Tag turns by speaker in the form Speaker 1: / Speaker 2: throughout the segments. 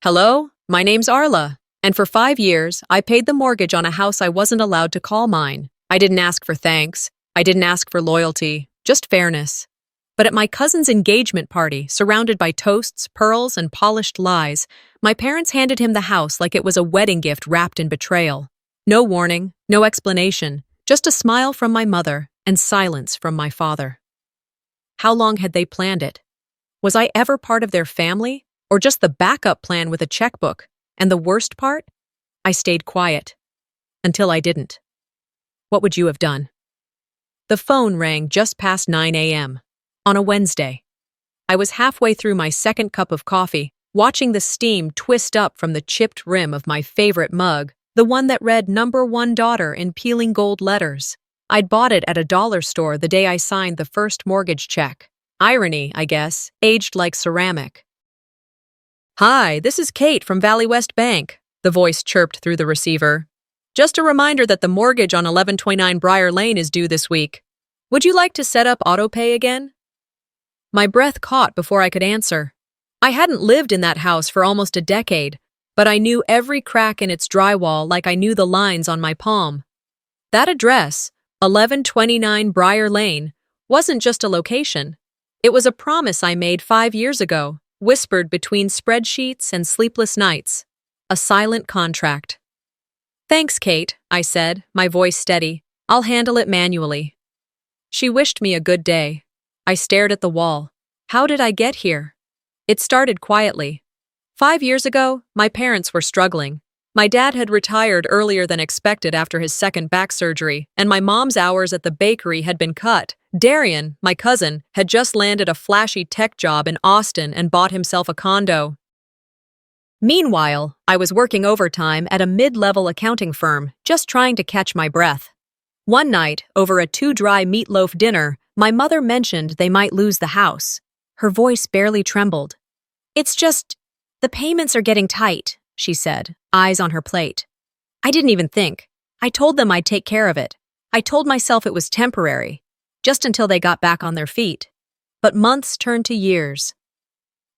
Speaker 1: Hello, my name's Arla, and for 5 years, I paid the mortgage on a house I wasn't allowed to call mine. I didn't ask for thanks. I didn't ask for loyalty, just fairness. But at my cousin's engagement party, surrounded by toasts, pearls, and polished lies, my parents handed him the house like it was a wedding gift wrapped in betrayal. No warning, no explanation, just a smile from my mother and silence from my father. How long had they planned it? Was I ever part of their family? Or just the backup plan with a checkbook? And the worst part? I stayed quiet. Until I didn't. What would you have done? The phone rang just past 9 a.m. on a Wednesday. I was halfway through my second cup of coffee, watching the steam twist up from the chipped rim of my favorite mug, the one that read "Number 1 Daughter" in peeling gold letters. I'd bought it at a dollar store the day I signed the first mortgage check. Irony, I guess, aged like ceramic. "Hi, this is Kate from Valley West Bank," the voice chirped through the receiver. "Just a reminder that the mortgage on 1129 Briar Lane is due this week. Would you like to set up autopay again?" My breath caught before I could answer. I hadn't lived in that house for almost a decade, but I knew every crack in its drywall like I knew the lines on my palm. That address, 1129 Briar Lane, wasn't just a location. It was a promise I made 5 years ago, whispered between spreadsheets and sleepless nights. A silent contract. "Thanks, Kate," I said, my voice steady. "I'll handle it manually." She wished me a good day. I stared at the wall. How did I get here? It started quietly. 5 years ago, my parents were struggling. My dad had retired earlier than expected after his second back surgery, and my mom's hours at the bakery had been cut. Darian, my cousin, had just landed a flashy tech job in Austin and bought himself a condo. Meanwhile, I was working overtime at a mid-level accounting firm, just trying to catch my breath. One night, over a too-dry meatloaf dinner, my mother mentioned they might lose the house. Her voice barely trembled. "It's just, the payments are getting tight," she said, eyes on her plate. I didn't even think. I told them I'd take care of it. I told myself it was temporary, just until they got back on their feet. But months turned to years.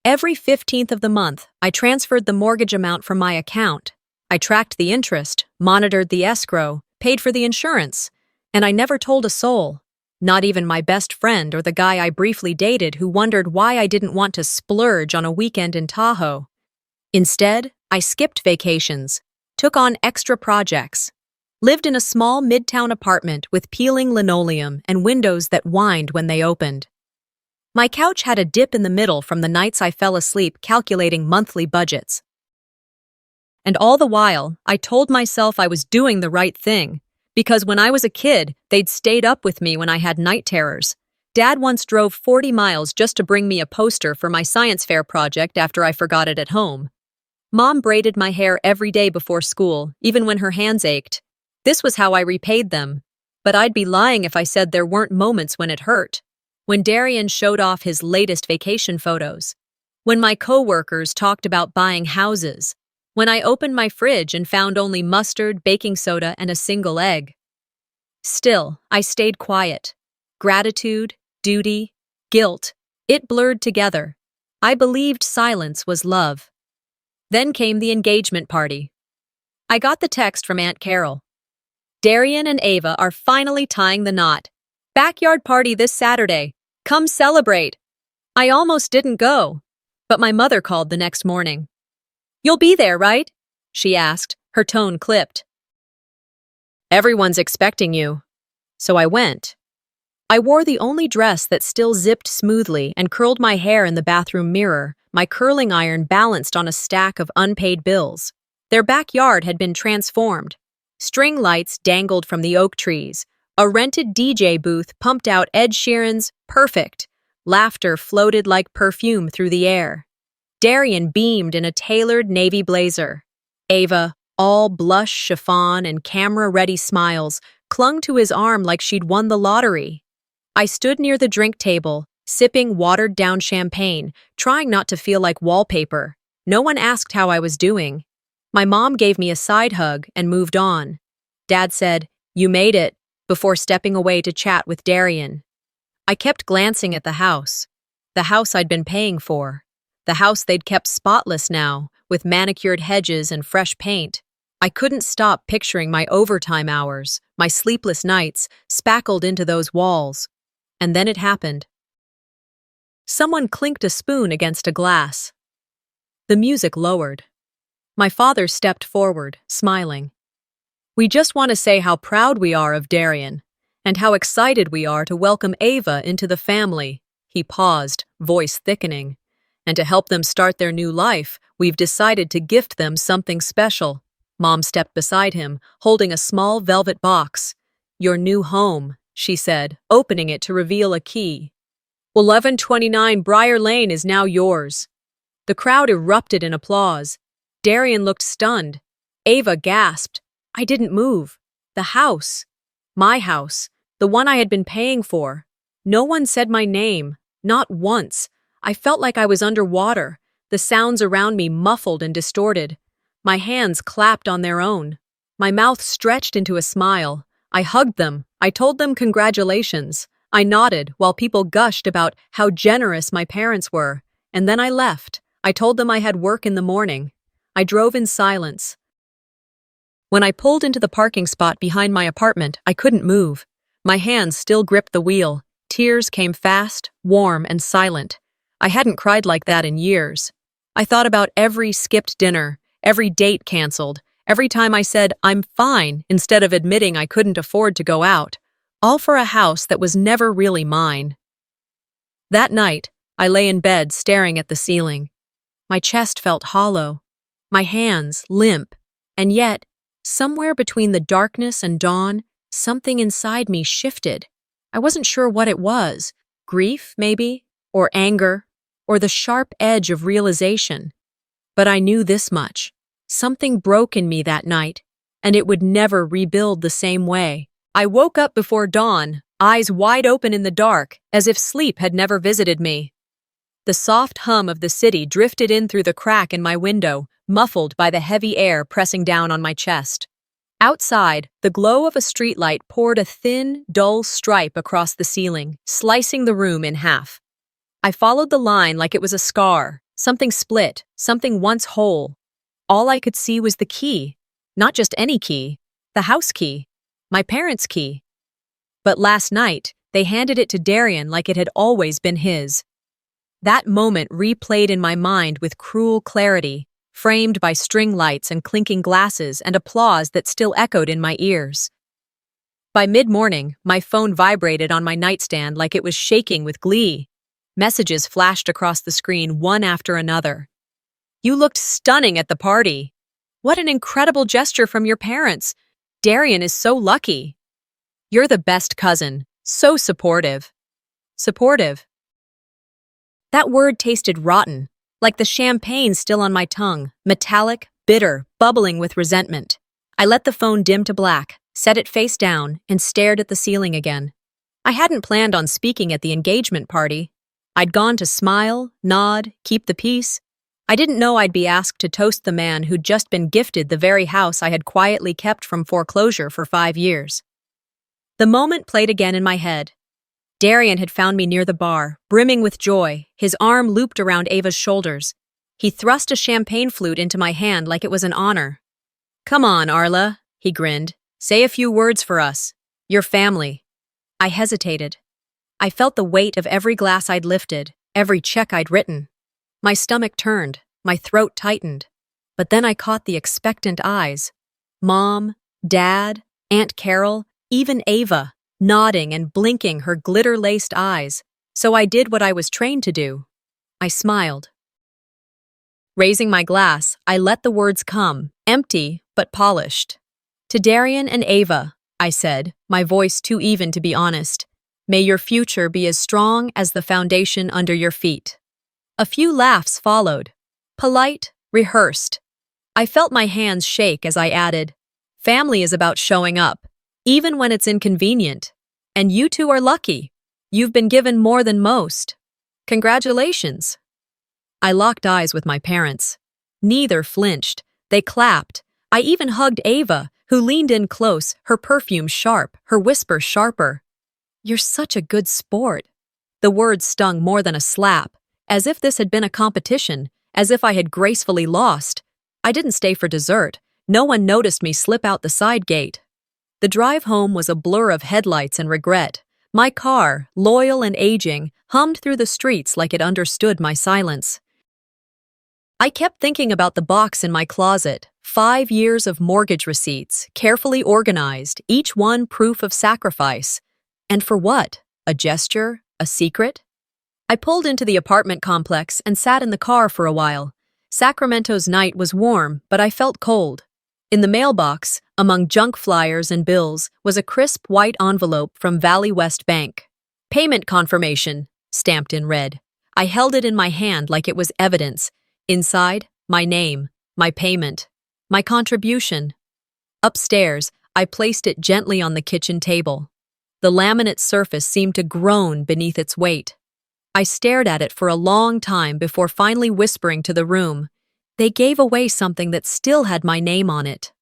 Speaker 1: Every 15th of the month, I transferred the mortgage amount from my account. I tracked the interest, monitored the escrow, paid for the insurance, and I never told a soul. Not even my best friend or the guy I briefly dated who wondered why I didn't want to splurge on a weekend in Tahoe. Instead, I skipped vacations, took on extra projects, lived in a small midtown apartment with peeling linoleum and windows that whined when they opened. My couch had a dip in the middle from the nights I fell asleep calculating monthly budgets. And all the while, I told myself I was doing the right thing, because when I was a kid, they'd stayed up with me when I had night terrors. Dad once drove 40 miles just to bring me a poster for my science fair project after I forgot it at home. Mom braided my hair every day before school, even when her hands ached. This was how I repaid them. But I'd be lying if I said there weren't moments when it hurt. When Darian showed off his latest vacation photos. When my coworkers talked about buying houses. When I opened my fridge and found only mustard, baking soda, and a single egg. Still, I stayed quiet. Gratitude, duty, guilt, it blurred together. I believed silence was love. Then came the engagement party. I got the text from Aunt Carol. "Darian and Ava are finally tying the knot. Backyard party this Saturday. Come celebrate." I almost didn't go, but my mother called the next morning. "You'll be there, right?" she asked, her tone clipped. "Everyone's expecting you." So I went. I wore the only dress that still zipped smoothly and curled my hair in the bathroom mirror, my curling iron balanced on a stack of unpaid bills. Their backyard had been transformed. String lights dangled from the oak trees. A rented DJ booth pumped out Ed Sheeran's "Perfect." Laughter floated like perfume through the air. Darian beamed in a tailored navy blazer. Ava, all blush chiffon and camera-ready smiles, clung to his arm like she'd won the lottery. I stood near the drink table, sipping watered-down champagne, trying not to feel like wallpaper. No one asked how I was doing. My mom gave me a side hug and moved on. Dad said, "You made it," before stepping away to chat with Darian. I kept glancing at the house I'd been paying for. The house they'd kept spotless now, with manicured hedges and fresh paint. I couldn't stop picturing my overtime hours, my sleepless nights, spackled into those walls. And then it happened. Someone clinked a spoon against a glass. The music lowered. My father stepped forward, smiling. "We just want to say how proud we are of Darian, and how excited we are to welcome Ava into the family." He paused, voice thickening. "And to help them start their new life, we've decided to gift them something special." Mom stepped beside him, holding a small velvet box. "Your new home," she said, opening it to reveal a key. "1129 Briar Lane is now yours." The crowd erupted in applause. Darian looked stunned. Ava gasped. I didn't move. The house. My house. The one I had been paying for. No one said my name. Not once. I felt like I was underwater, the sounds around me muffled and distorted. My hands clapped on their own. My mouth stretched into a smile. I hugged them. I told them congratulations. I nodded while people gushed about how generous my parents were. And then I left. I told them I had work in the morning. I drove in silence. When I pulled into the parking spot behind my apartment, I couldn't move. My hands still gripped the wheel. Tears came fast, warm, and silent. I hadn't cried like that in years. I thought about every skipped dinner, every date canceled, every time I said, "I'm fine," instead of admitting I couldn't afford to go out, all for a house that was never really mine. That night, I lay in bed staring at the ceiling. My chest felt hollow, my hands limp, and yet, somewhere between the darkness and dawn, something inside me shifted. I wasn't sure what it was. Grief, maybe? Or anger? Or the sharp edge of realization? But I knew this much. Something broke in me that night, and it would never rebuild the same way. I woke up before dawn, eyes wide open in the dark, as if sleep had never visited me. The soft hum of the city drifted in through the crack in my window, muffled by the heavy air pressing down on my chest. Outside, the glow of a streetlight poured a thin, dull stripe across the ceiling, slicing the room in half. I followed the line like it was a scar, something split, something once whole. All I could see was the key, not just any key, the house key, my parents' key. But last night, they handed it to Darian like it had always been his. That moment replayed in my mind with cruel clarity, framed by string lights and clinking glasses and applause that still echoed in my ears. By mid-morning, my phone vibrated on my nightstand like it was shaking with glee. Messages flashed across the screen one after another. "You looked stunning at the party. What an incredible gesture from your parents. Darian is so lucky. You're the best cousin. So supportive." Supportive. That word tasted rotten, like the champagne still on my tongue, metallic, bitter, bubbling with resentment. I let the phone dim to black, set it face down, and stared at the ceiling again. I hadn't planned on speaking at the engagement party. I'd gone to smile, nod, keep the peace. I didn't know I'd be asked to toast the man who'd just been gifted the very house I had quietly kept from foreclosure for 5 years. The moment played again in my head. Darian had found me near the bar, brimming with joy, his arm looped around Ava's shoulders. He thrust a champagne flute into my hand like it was an honor. "Come on, Arla," he grinned. "Say a few words for us. Your family." I hesitated. I felt the weight of every glass I'd lifted, every check I'd written. My stomach turned, my throat tightened. But then I caught the expectant eyes. Mom, Dad, Aunt Carol, even Ava, nodding and blinking her glitter-laced eyes. So I did what I was trained to do. I smiled. Raising my glass, I let the words come, empty but polished. "To Darian and Ava," I said, my voice too even to be honest, "may your future be as strong as the foundation under your feet." A few laughs followed. Polite, rehearsed. I felt my hands shake as I added, "Family is about showing up, even when it's inconvenient. And you two are lucky. You've been given more than most. Congratulations." I locked eyes with my parents. Neither flinched. They clapped. I even hugged Ava, who leaned in close, her perfume sharp, her whisper sharper. "You're such a good sport." The words stung more than a slap. as if this had been a competition, as if I had gracefully lost. I didn't stay for dessert. No one noticed me slip out the side gate. The drive home was a blur of headlights and regret. My car, loyal and aging, hummed through the streets like it understood my silence. I kept thinking about the box in my closet, 5 years of mortgage receipts, carefully organized, each one proof of sacrifice. And for what? A gesture? A secret? I pulled into the apartment complex and sat in the car for a while. Sacramento's night was warm, but I felt cold. In the mailbox, among junk flyers and bills, was a crisp white envelope from Valley West Bank. Payment confirmation, stamped in red. I held it in my hand like it was evidence. Inside, my name, my payment, my contribution. Upstairs, I placed it gently on the kitchen table. The laminate surface seemed to groan beneath its weight. I stared at it for a long time before finally whispering to the room. They gave away something that still had my name on it.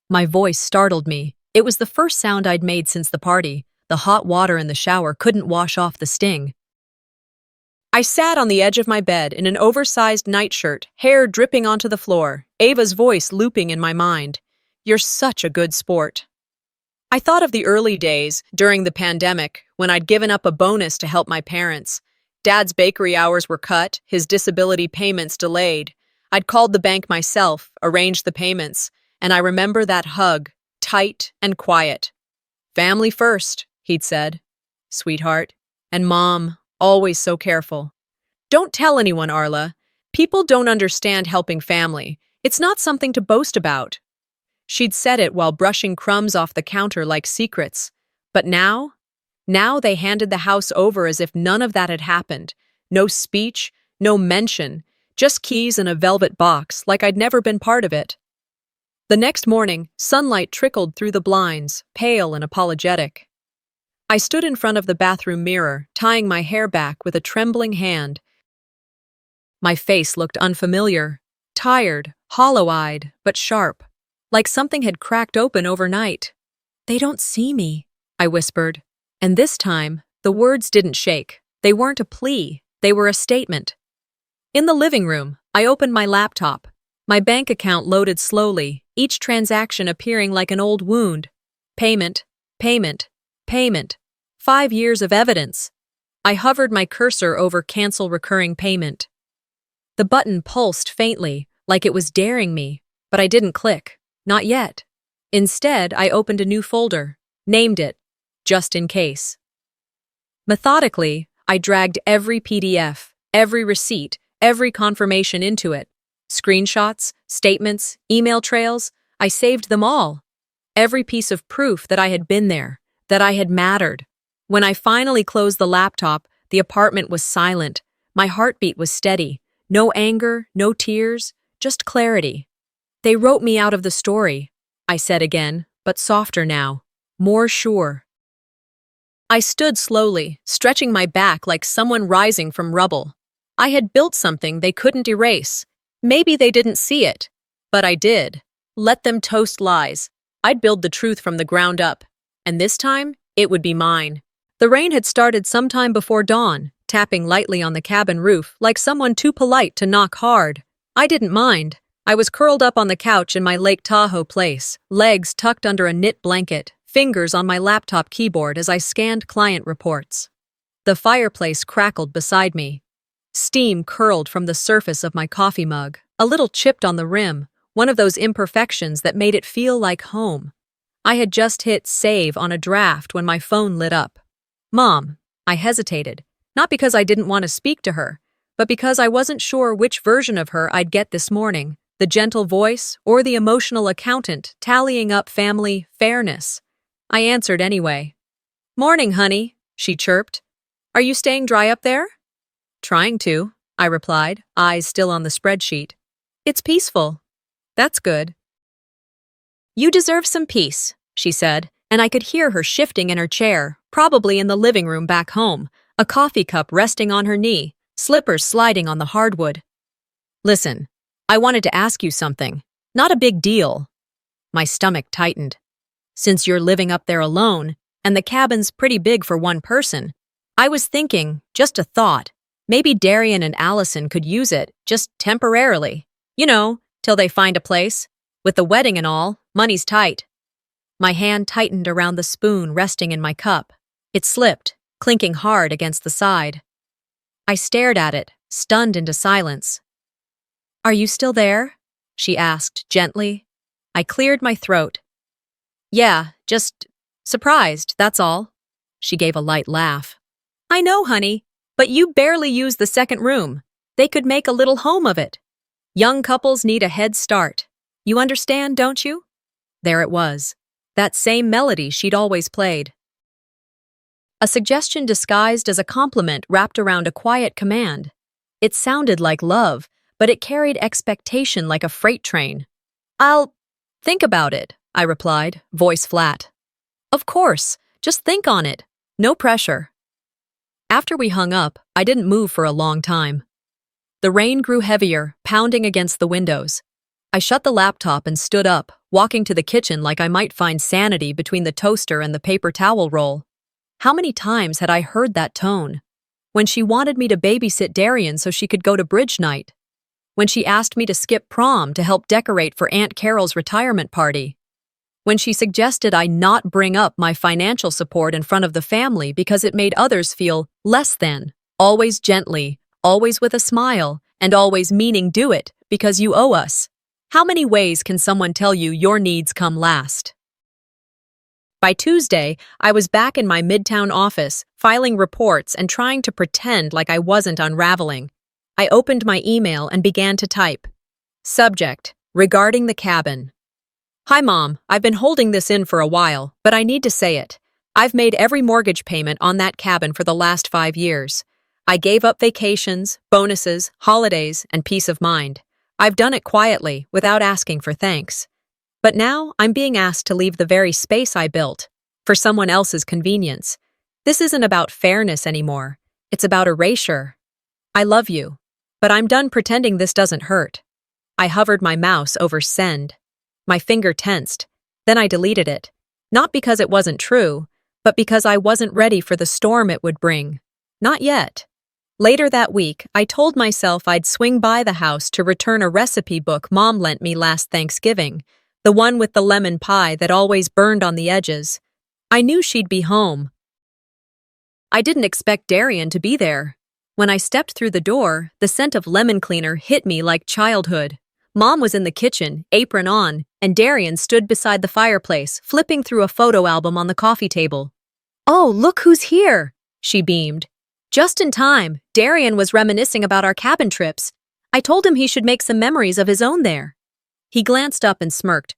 Speaker 1: My voice startled me. It was the first sound I'd made since the party. The hot water in the shower couldn't wash off the sting. I sat on the edge of my bed in an oversized nightshirt, hair dripping onto the floor, Ava's voice looping in my mind. "You're such a good sport." I thought of the early days, during the pandemic, when I'd given up a bonus to help my parents. Dad's bakery hours were cut, his disability payments delayed. I'd called the bank myself, arranged the payments, and I remember that hug, tight and quiet. "Family first," he'd said. "Sweetheart." And Mom, always so careful. "Don't tell anyone, Arla. People don't understand helping family. It's not something to boast about." She'd said it while brushing crumbs off the counter like secrets. But now they handed the house over as if none of that had happened. No speech, no mention, just keys in a velvet box like I'd never been part of it. The next morning, sunlight trickled through the blinds, pale and apologetic. I stood in front of the bathroom mirror, tying my hair back with a trembling hand. My face looked unfamiliar, tired, hollow-eyed, but sharp, like something had cracked open overnight. "They don't see me," I whispered. And this time, the words didn't shake. They weren't a plea, they were a statement. In the living room, I opened my laptop. My bank account loaded slowly, each transaction appearing like an old wound. Payment, payment, payment. 5 years of evidence. I hovered my cursor over cancel recurring payment. The button pulsed faintly, like it was daring me, but I didn't click. Not yet. Instead, I opened a new folder, named it, just in case. Methodically, I dragged every PDF, every receipt, every confirmation into it. Screenshots, statements, email trails, I saved them all. Every piece of proof that I had been there, that I had mattered. When I finally closed the laptop, the apartment was silent. My heartbeat was steady. No anger, no tears, just clarity. "They wrote me out of the story," I said again, but softer now, more sure. I stood slowly, stretching my back like someone rising from rubble. I had built something they couldn't erase. Maybe they didn't see it, but I did. Let them toast lies. I'd build the truth from the ground up, and this time, it would be mine. The rain had started sometime before dawn, tapping lightly on the cabin roof like someone too polite to knock hard. I didn't mind. I was curled up on the couch in my Lake Tahoe place, legs tucked under a knit blanket, fingers on my laptop keyboard as I scanned client reports. The fireplace crackled beside me. Steam curled from the surface of my coffee mug, a little chipped on the rim, one of those imperfections that made it feel like home. I had just hit save on a draft when my phone lit up. "Mom," I hesitated, not because I didn't want to speak to her, but because I wasn't sure which version of her I'd get this morning, the gentle voice or the emotional accountant tallying up family fairness. I answered anyway. "Morning, honey," she chirped. "Are you staying dry up there?" "Trying to," I replied, eyes still on the spreadsheet. "It's peaceful." "That's good." "You deserve some peace," she said, and I could hear her shifting in her chair, probably in the living room back home, a coffee cup resting on her knee, slippers sliding on the hardwood. "Listen, I wanted to ask you something. Not a big deal." My stomach tightened. "Since you're living up there alone, and the cabin's pretty big for one person, I was thinking, just a thought, Maybe Darian and Allison could use it, just temporarily. You know, till they find a place. With the wedding and all, money's tight. My hand tightened around the spoon resting in my cup. It slipped, clinking hard against the side. I stared at it, stunned into silence. "Are you still there?" she asked gently. I cleared my throat. "Yeah, just surprised, that's all." She gave a light laugh. "I know, honey, but you barely use the second room. They could make a little home of it. Young couples need a head start. You understand, don't you?" There it was, that same melody she'd always played. A suggestion disguised as a compliment wrapped around a quiet command. It sounded like love, but it carried expectation like a freight train. "I'll think about it," I replied, voice flat. "Of course, just think on it. No pressure." After we hung up, I didn't move for a long time. The rain grew heavier, pounding against the windows. I shut the laptop and stood up, walking to the kitchen like I might find sanity between the toaster and the paper towel roll. How many times had I heard that tone? When she wanted me to babysit Darian so she could go to bridge night. When she asked me to skip prom to help decorate for Aunt Carol's retirement party. When she suggested I not bring up my financial support in front of the family because it made others feel less than. Always gently, always with a smile, and always meaning do it because you owe us. How many ways can someone tell you your needs come last? By Tuesday, I was back in my Midtown office, filing reports and trying to pretend like I wasn't unraveling. I opened my email and began to type. Subject: regarding the cabin. "Hi, Mom. I've been holding this in for a while, but I need to say it. I've made every mortgage payment on that cabin for the last 5 years. I gave up vacations, bonuses, holidays, and peace of mind. I've done it quietly, without asking for thanks. But now I'm being asked to leave the very space I built, for someone else's convenience. This isn't about fairness anymore. It's about erasure. I love you, but I'm done pretending this doesn't hurt." I hovered my mouse over send. My finger tensed. Then I deleted it. Not because it wasn't true, but because I wasn't ready for the storm it would bring. Not yet. Later that week, I told myself I'd swing by the house to return a recipe book Mom lent me last Thanksgiving, the one with the lemon pie that always burned on the edges. I knew she'd be home. I didn't expect Darian to be there. When I stepped through the door, the scent of lemon cleaner hit me like childhood. Mom was in the kitchen, apron on, and Darian stood beside the fireplace, flipping through a photo album on the coffee table. "Oh, look who's here," she beamed. Just in time, Darian was reminiscing about our cabin trips. I told him he should make some memories of his own there. He glanced up and smirked.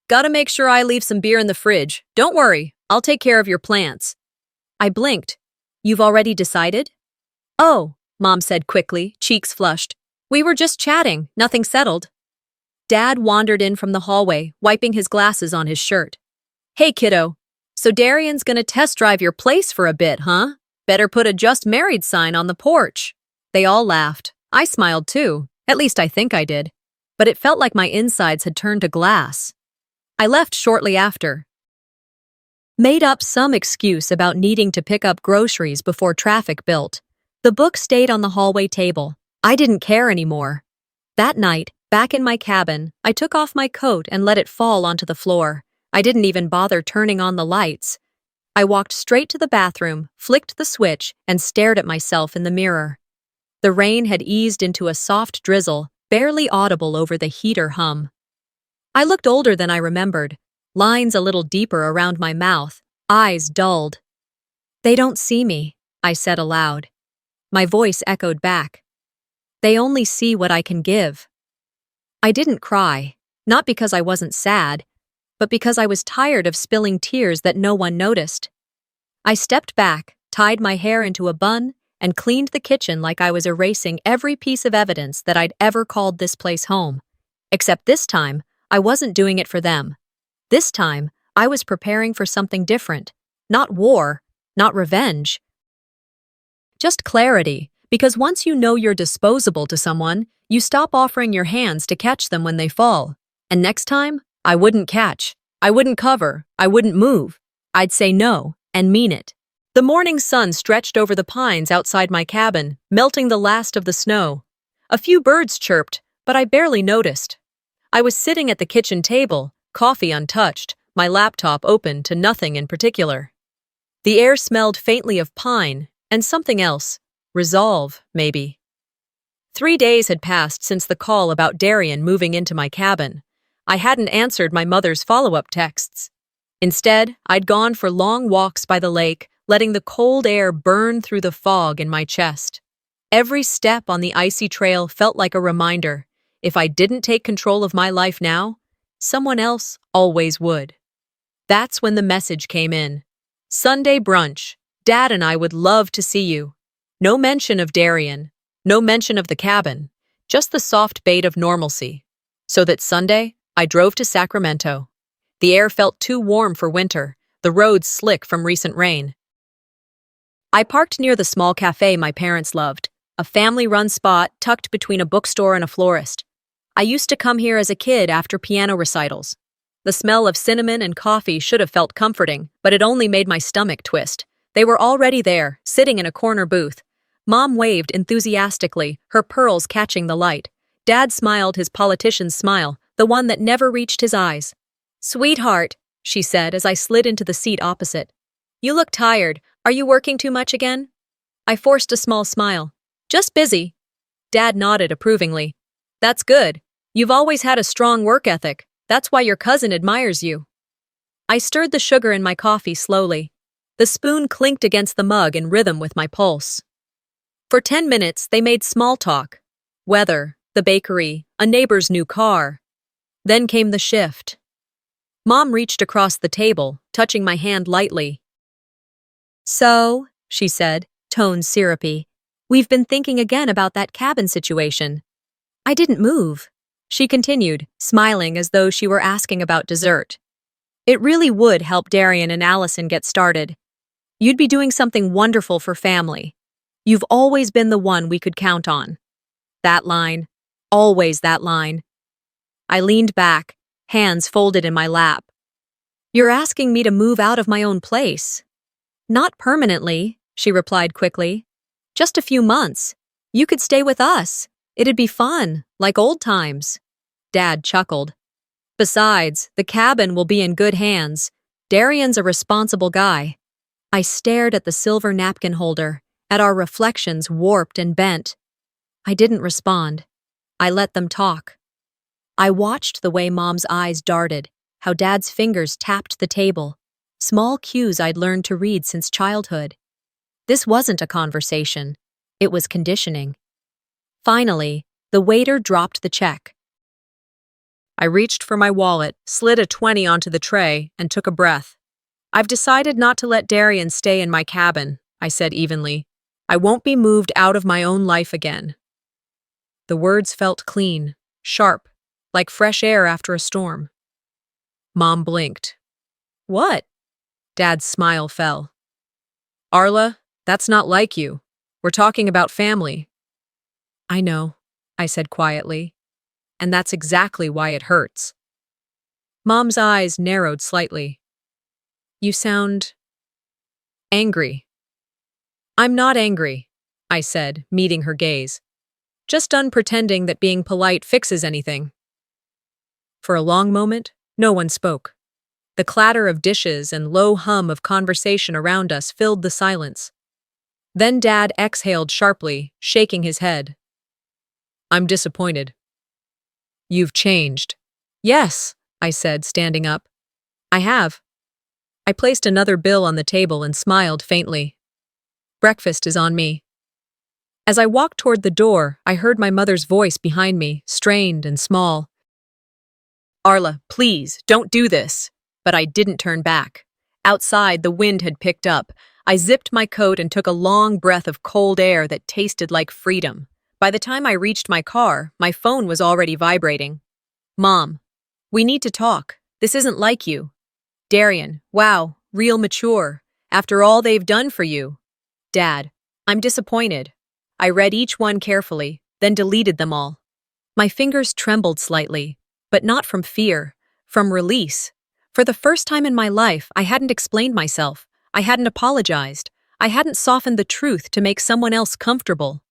Speaker 1: "Gotta make sure I leave some beer in the fridge. Don't worry, I'll take care of your plants." I blinked. "You've already decided?" "Oh," Mom said quickly, cheeks flushed. "We were just chatting, nothing settled." Dad wandered in from the hallway, wiping his glasses on his shirt. "Hey, kiddo. So Darian's gonna test drive your place for a bit, huh? Better put a just married sign on the porch." They all laughed. I smiled too. At least I think I did. But it felt like my insides had turned to glass. I left shortly after. Made up some excuse about needing to pick up groceries before traffic built. The book stayed on the hallway table. I didn't care anymore. That night, back in my cabin, I took off my coat and let it fall onto the floor. I didn't even bother turning on the lights. I walked straight to the bathroom, flicked the switch, and stared at myself in the mirror. The rain had eased into a soft drizzle, barely audible over the heater hum. I looked older than I remembered, lines a little deeper around my mouth, eyes dulled. "They don't see me," I said aloud. My voice echoed back. "They only see what I can give." I didn't cry, not because I wasn't sad, but because I was tired of spilling tears that no one noticed. I stepped back, tied my hair into a bun, and cleaned the kitchen like I was erasing every piece of evidence that I'd ever called this place home. Except this time, I wasn't doing it for them. This time, I was preparing for something different. Not war, not revenge. Just clarity, because once you know you're disposable to someone, you stop offering your hands to catch them when they fall. And next time, I wouldn't catch. I wouldn't cover. I wouldn't move. I'd say no, and mean it. The morning sun stretched over the pines outside my cabin, melting the last of the snow. A few birds chirped, but I barely noticed. I was sitting at the kitchen table, coffee untouched, my laptop open to nothing in particular. The air smelled faintly of pine, and something else. Resolve, maybe. 3 days had passed since the call about Darian moving into my cabin. I hadn't answered my mother's follow-up texts. Instead, I'd gone for long walks by the lake, letting the cold air burn through the fog in my chest. Every step on the icy trail felt like a reminder. If I didn't take control of my life now, someone else always would. That's when the message came in. Sunday brunch. Dad and I would love to see you. No mention of Darian. No mention of the cabin. Just the soft bait of normalcy. So that Sunday, I drove to Sacramento. The air felt too warm for winter, the roads slick from recent rain. I parked near the small cafe my parents loved, a family-run spot tucked between a bookstore and a florist. I used to come here as a kid after piano recitals. The smell of cinnamon and coffee should have felt comforting, but it only made my stomach twist. They were already there, sitting in a corner booth. Mom waved enthusiastically, her pearls catching the light. Dad smiled his politician's smile, the one that never reached his eyes. "Sweetheart," she said as I slid into the seat opposite. "You look tired. Are you working too much again?" I forced a small smile. "Just busy." Dad nodded approvingly. "That's good. You've always had a strong work ethic. That's why your cousin admires you." I stirred the sugar in my coffee slowly. The spoon clinked against the mug in rhythm with my pulse. For 10 minutes, they made small talk. Weather, the bakery, a neighbor's new car. Then came the shift. Mom reached across the table, touching my hand lightly. "So," she said, tone syrupy, "we've been thinking again about that cabin situation." I didn't move. She continued, smiling as though she were asking about dessert. "It really would help Darian and Allison get started. You'd be doing something wonderful for family. You've always been the one we could count on." That line. Always that line. I leaned back, hands folded in my lap. "You're asking me to move out of my own place." "Not permanently," she replied quickly. "Just a few months. You could stay with us. It'd be fun, like old times." Dad chuckled. "Besides, the cabin will be in good hands. Darian's a responsible guy." I stared at the silver napkin holder, at our reflections warped and bent. I didn't respond. I let them talk. I watched the way Mom's eyes darted, how Dad's fingers tapped the table, small cues I'd learned to read since childhood. This wasn't a conversation. It was conditioning. Finally, the waiter dropped the check. I reached for my wallet, slid a 20 onto the tray, and took a breath. "I've decided not to let Darian stay in my cabin," I said evenly. "I won't be moved out of my own life again." The words felt clean, sharp, like fresh air after a storm. Mom blinked. "What?" Dad's smile fell. "Arla, that's not like you. We're talking about family." "I know," I said quietly. "And that's exactly why it hurts." Mom's eyes narrowed slightly. "You sound angry." "I'm not angry," I said, meeting her gaze. "Just done pretending that being polite fixes anything." For a long moment, no one spoke. The clatter of dishes and low hum of conversation around us filled the silence. Then Dad exhaled sharply, shaking his head. "I'm disappointed." "You've changed." "Yes," I said, standing up. "I have." I placed another bill on the table and smiled faintly. "Breakfast is on me." As I walked toward the door, I heard my mother's voice behind me, strained and small. "Arla, please, don't do this." But I didn't turn back. Outside, the wind had picked up. I zipped my coat and took a long breath of cold air that tasted like freedom. By the time I reached my car, my phone was already vibrating. "Mom, we need to talk. This isn't like you." "Darian, wow, real mature. After all they've done for you." "Dad, I'm disappointed." I read each one carefully, then deleted them all. My fingers trembled slightly, but not from fear, from release. For the first time in my life, I hadn't explained myself. I hadn't apologized. I hadn't softened the truth to make someone else comfortable.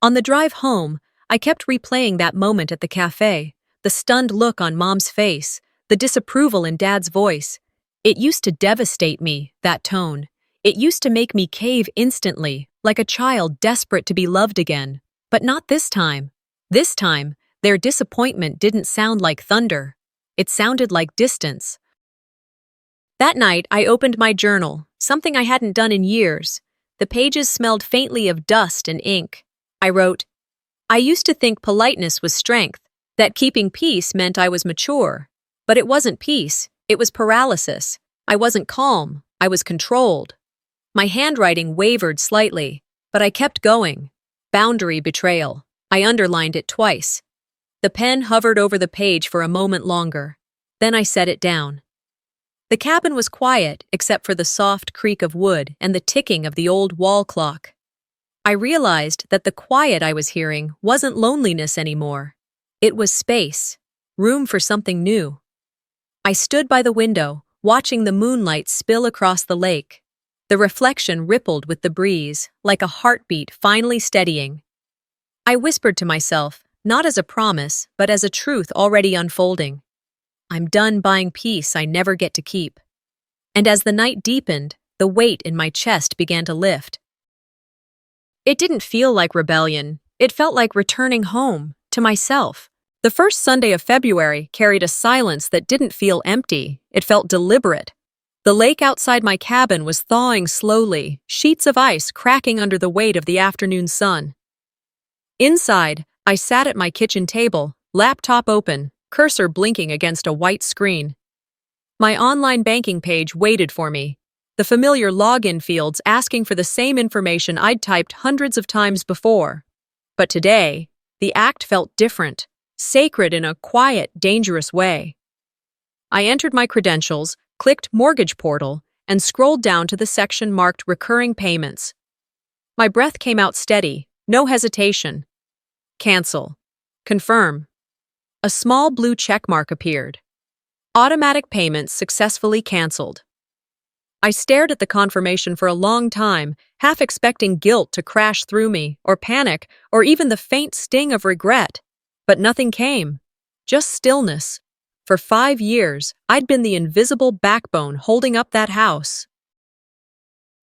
Speaker 1: On the drive home, I kept replaying that moment at the cafe, the stunned look on Mom's face, the disapproval in Dad's voice. It used to devastate me, that tone. It used to make me cave instantly, like a child desperate to be loved again. But not this time. This time, their disappointment didn't sound like thunder. It sounded like distance. That night, I opened my journal, something I hadn't done in years. The pages smelled faintly of dust and ink. I wrote, I used to think politeness was strength, that keeping peace meant I was mature. But it wasn't peace, it was paralysis. I wasn't calm, I was controlled. My handwriting wavered slightly, but I kept going. Boundary betrayal. I underlined it twice. The pen hovered over the page for a moment longer. Then I set it down. The cabin was quiet except for the soft creak of wood and the ticking of the old wall clock. I realized that the quiet I was hearing wasn't loneliness anymore. It was space, room for something new. I stood by the window, watching the moonlight spill across the lake. The reflection rippled with the breeze, like a heartbeat finally steadying. I whispered to myself, not as a promise, but as a truth already unfolding. I'm done buying peace I never get to keep. And as the night deepened, the weight in my chest began to lift. It didn't feel like rebellion. It felt like returning home, to myself. The first Sunday of February carried a silence that didn't feel empty. It felt deliberate. The lake outside my cabin was thawing slowly, sheets of ice cracking under the weight of the afternoon sun. Inside, I sat at my kitchen table, laptop open, cursor blinking against a white screen. My online banking page waited for me, the familiar login fields asking for the same information I'd typed hundreds of times before. But today, the act felt different, sacred in a quiet, dangerous way. I entered my credentials, clicked Mortgage Portal, and scrolled down to the section marked Recurring Payments. My breath came out steady, no hesitation. Cancel. Confirm. A small blue checkmark appeared. Automatic payments successfully canceled. I stared at the confirmation for a long time, half expecting guilt to crash through me, or panic, or even the faint sting of regret. But nothing came. Just stillness. For 5 years, I'd been the invisible backbone holding up that house.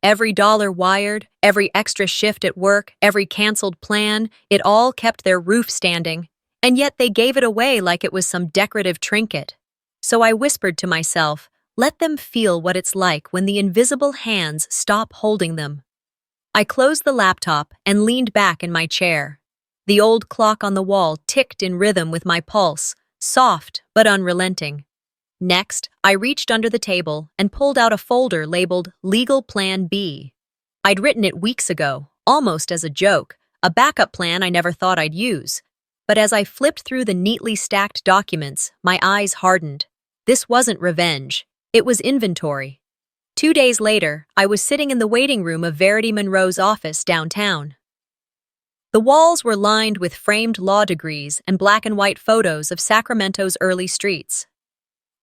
Speaker 1: Every dollar wired, every extra shift at work, every canceled plan, it all kept their roof standing. And yet they gave it away like it was some decorative trinket. So I whispered to myself, let them feel what it's like when the invisible hands stop holding them. I closed the laptop and leaned back in my chair. The old clock on the wall ticked in rhythm with my pulse, soft but unrelenting. Next, I reached under the table and pulled out a folder labeled Legal Plan B. I'd written it weeks ago, almost as a joke, a backup plan I never thought I'd use. But as I flipped through the neatly stacked documents, my eyes hardened. This wasn't revenge. It was inventory. 2 days later, I was sitting in the waiting room of Verity Monroe's office downtown. The walls were lined with framed law degrees and black and white photos of Sacramento's early streets.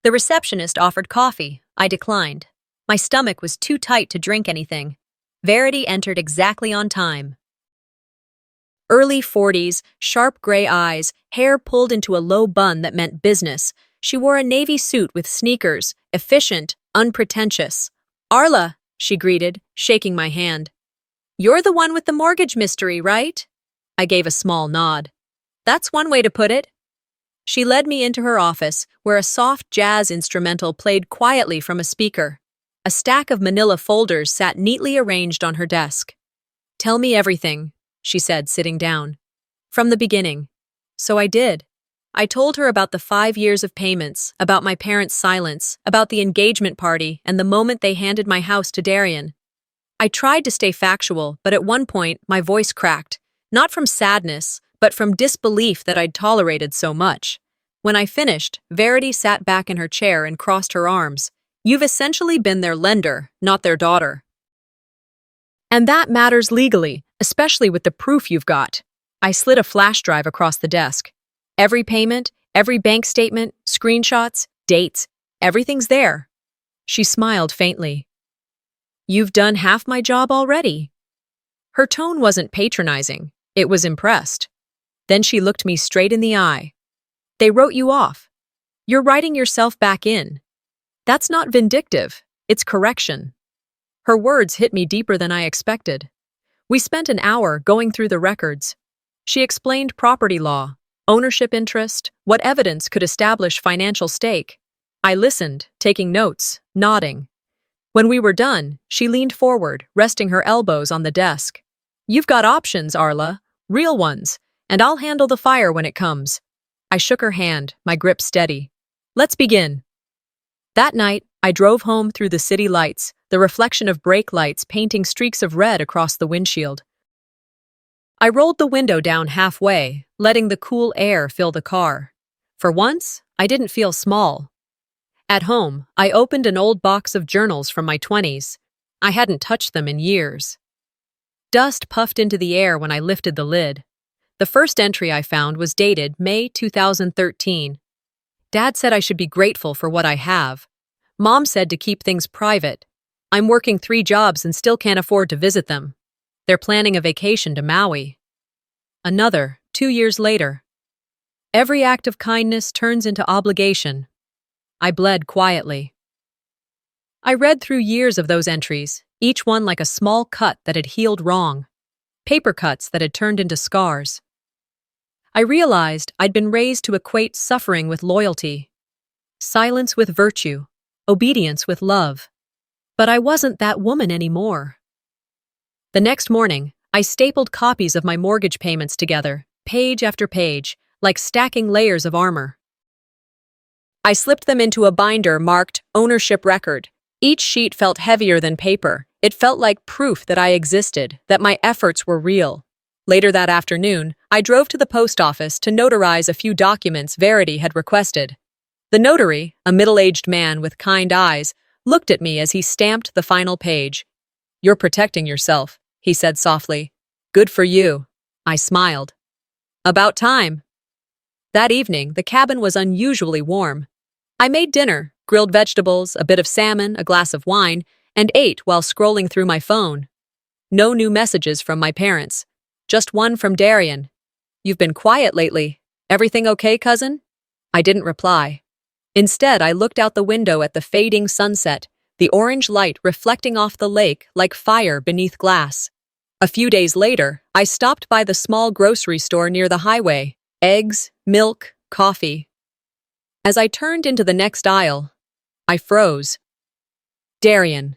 Speaker 1: The receptionist offered coffee. I declined. My stomach was too tight to drink anything. Verity entered exactly on time. Early 40s, sharp gray eyes, hair pulled into a low bun that meant business. She wore a navy suit with sneakers, efficient, unpretentious. "Arla," she greeted, shaking my hand. "You're the one with the mortgage mystery, right?" I gave a small nod. "That's one way to put it." She led me into her office, where a soft jazz instrumental played quietly from a speaker. A stack of manila folders sat neatly arranged on her desk. "Tell me everything," she said, sitting down. "From the beginning." So I did. I told her about the 5 years of payments, about my parents' silence, about the engagement party, and the moment they handed my house to Darian. I tried to stay factual, but at one point, my voice cracked. Not from sadness, but from disbelief that I'd tolerated so much. When I finished, Verity sat back in her chair and crossed her arms. "You've essentially been their lender, not their daughter. And that matters legally, especially with the proof you've got." I slid a flash drive across the desk. Every payment, every bank statement, screenshots, dates, everything's there. She smiled faintly. You've done half my job already." Her tone wasn't patronizing, it was impressed. Then she looked me straight in the eye. "They wrote you off. You're writing yourself back in. That's not vindictive, it's correction." Her words hit me deeper than I expected. We spent an hour going through the records. She explained property law, ownership interest, what evidence could establish financial stake. I listened, taking notes, nodding. When we were done, she leaned forward, resting her elbows on the desk. "You've got options, Arla, real ones, and I'll handle the fire when it comes." I shook her hand, my grip steady. "Let's begin." That night, I drove home through the city lights, the reflection of brake lights painting streaks of red across the windshield. I rolled the window down halfway, letting the cool air fill the car. For once, I didn't feel small. At home, I opened an old box of journals from my 20s. I hadn't touched them in years. Dust puffed into the air when I lifted the lid. The first entry I found was dated May 2013. Dad said I should be grateful for what I have. Mom said to keep things private. I'm working 3 jobs and still can't afford to visit them. They're planning a vacation to Maui. Another, 2 years later. Every act of kindness turns into obligation. I bled quietly. I read through years of those entries, each one like a small cut that had healed wrong. Paper cuts that had turned into scars. I realized I'd been raised to equate suffering with loyalty, silence with virtue, obedience with love. But I wasn't that woman anymore. The next morning, I stapled copies of my mortgage payments together, page after page, like stacking layers of armor. I slipped them into a binder marked Ownership Record. Each sheet felt heavier than paper. It felt like proof that I existed, that my efforts were real. Later that afternoon, I drove to the post office to notarize a few documents Verity had requested. The notary, a middle-aged man with kind eyes, looked at me as he stamped the final page. "You're protecting yourself," he said softly. "Good for you." I smiled. About time. That evening, the cabin was unusually warm. I made dinner, grilled vegetables, a bit of salmon, a glass of wine, and ate while scrolling through my phone. No new messages from my parents. Just one from Darian. "You've been quiet lately. Everything okay, cousin?" I didn't reply. Instead, I looked out the window at the fading sunset, the orange light reflecting off the lake like fire beneath glass. A few days later, I stopped by the small grocery store near the highway. Eggs, milk, coffee. As I turned into the next aisle, I froze. Darian.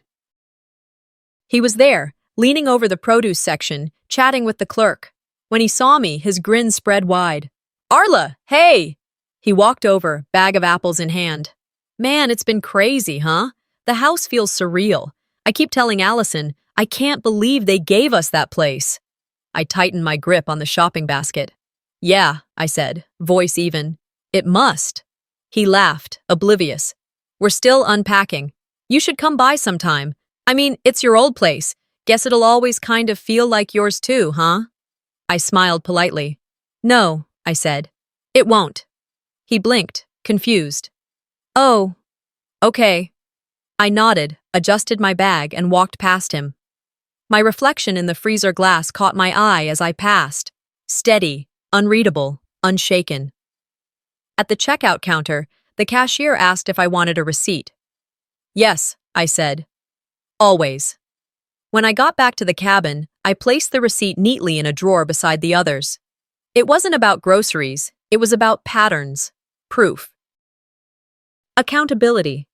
Speaker 1: He was there, leaning over the produce section, chatting with the clerk. When he saw me, his grin spread wide. "Arla, hey!" He walked over, bag of apples in hand. "Man, it's been crazy, huh? The house feels surreal. I keep telling Allison, I can't believe they gave us that place." I tightened my grip on the shopping basket. "Yeah," I said, voice even. "It must." He laughed, oblivious. "We're still unpacking. You should come by sometime. I mean, it's your old place. Guess it'll always kind of feel like yours too, huh?" I smiled politely. "No," I said. "It won't." He blinked, confused. "Oh, okay." I nodded, adjusted my bag, and walked past him. My reflection in the freezer glass caught my eye as I passed. Steady, unreadable, unshaken. At the checkout counter, the cashier asked if I wanted a receipt. "Yes," I said. "Always." When I got back to the cabin, I placed the receipt neatly in a drawer beside the others. It wasn't about groceries, it was about patterns, proof. Accountability.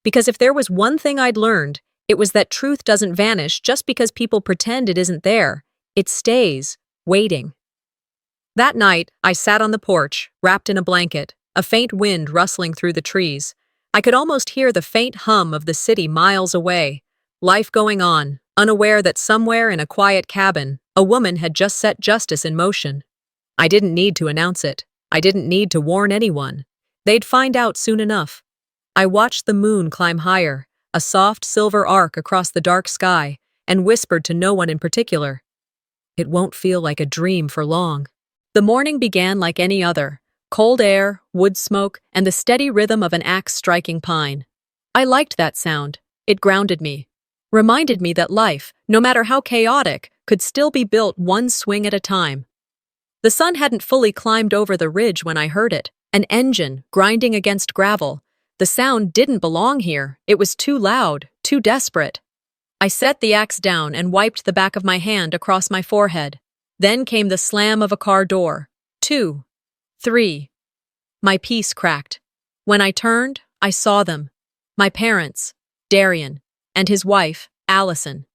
Speaker 1: Because if there was one thing I'd learned, it was that truth doesn't vanish just because people pretend it isn't there. It stays, waiting. That night, I sat on the porch, wrapped in a blanket, a faint wind rustling through the trees. I could almost hear the faint hum of the city miles away. Life going on, unaware that somewhere in a quiet cabin, a woman had just set justice in motion. I didn't need to announce it. I didn't need to warn anyone. They'd find out soon enough. I watched the moon climb higher, a soft silver arc across the dark sky, and whispered to no one in particular. It won't feel like a dream for long. The morning began like any other. Cold air, wood smoke, and the steady rhythm of an axe striking pine. I liked that sound. It grounded me. reminded me that life, no matter how chaotic, could still be built one swing at a time. The sun hadn't fully climbed over the ridge when I heard it, an engine grinding against gravel. The sound didn't belong here. It was too loud, too desperate. I set the axe down and wiped the back of my hand across my forehead. Then came the slam of a car door. 2, 3. My piece cracked. When I turned, I saw them. My parents, Darian, and his wife, Allison.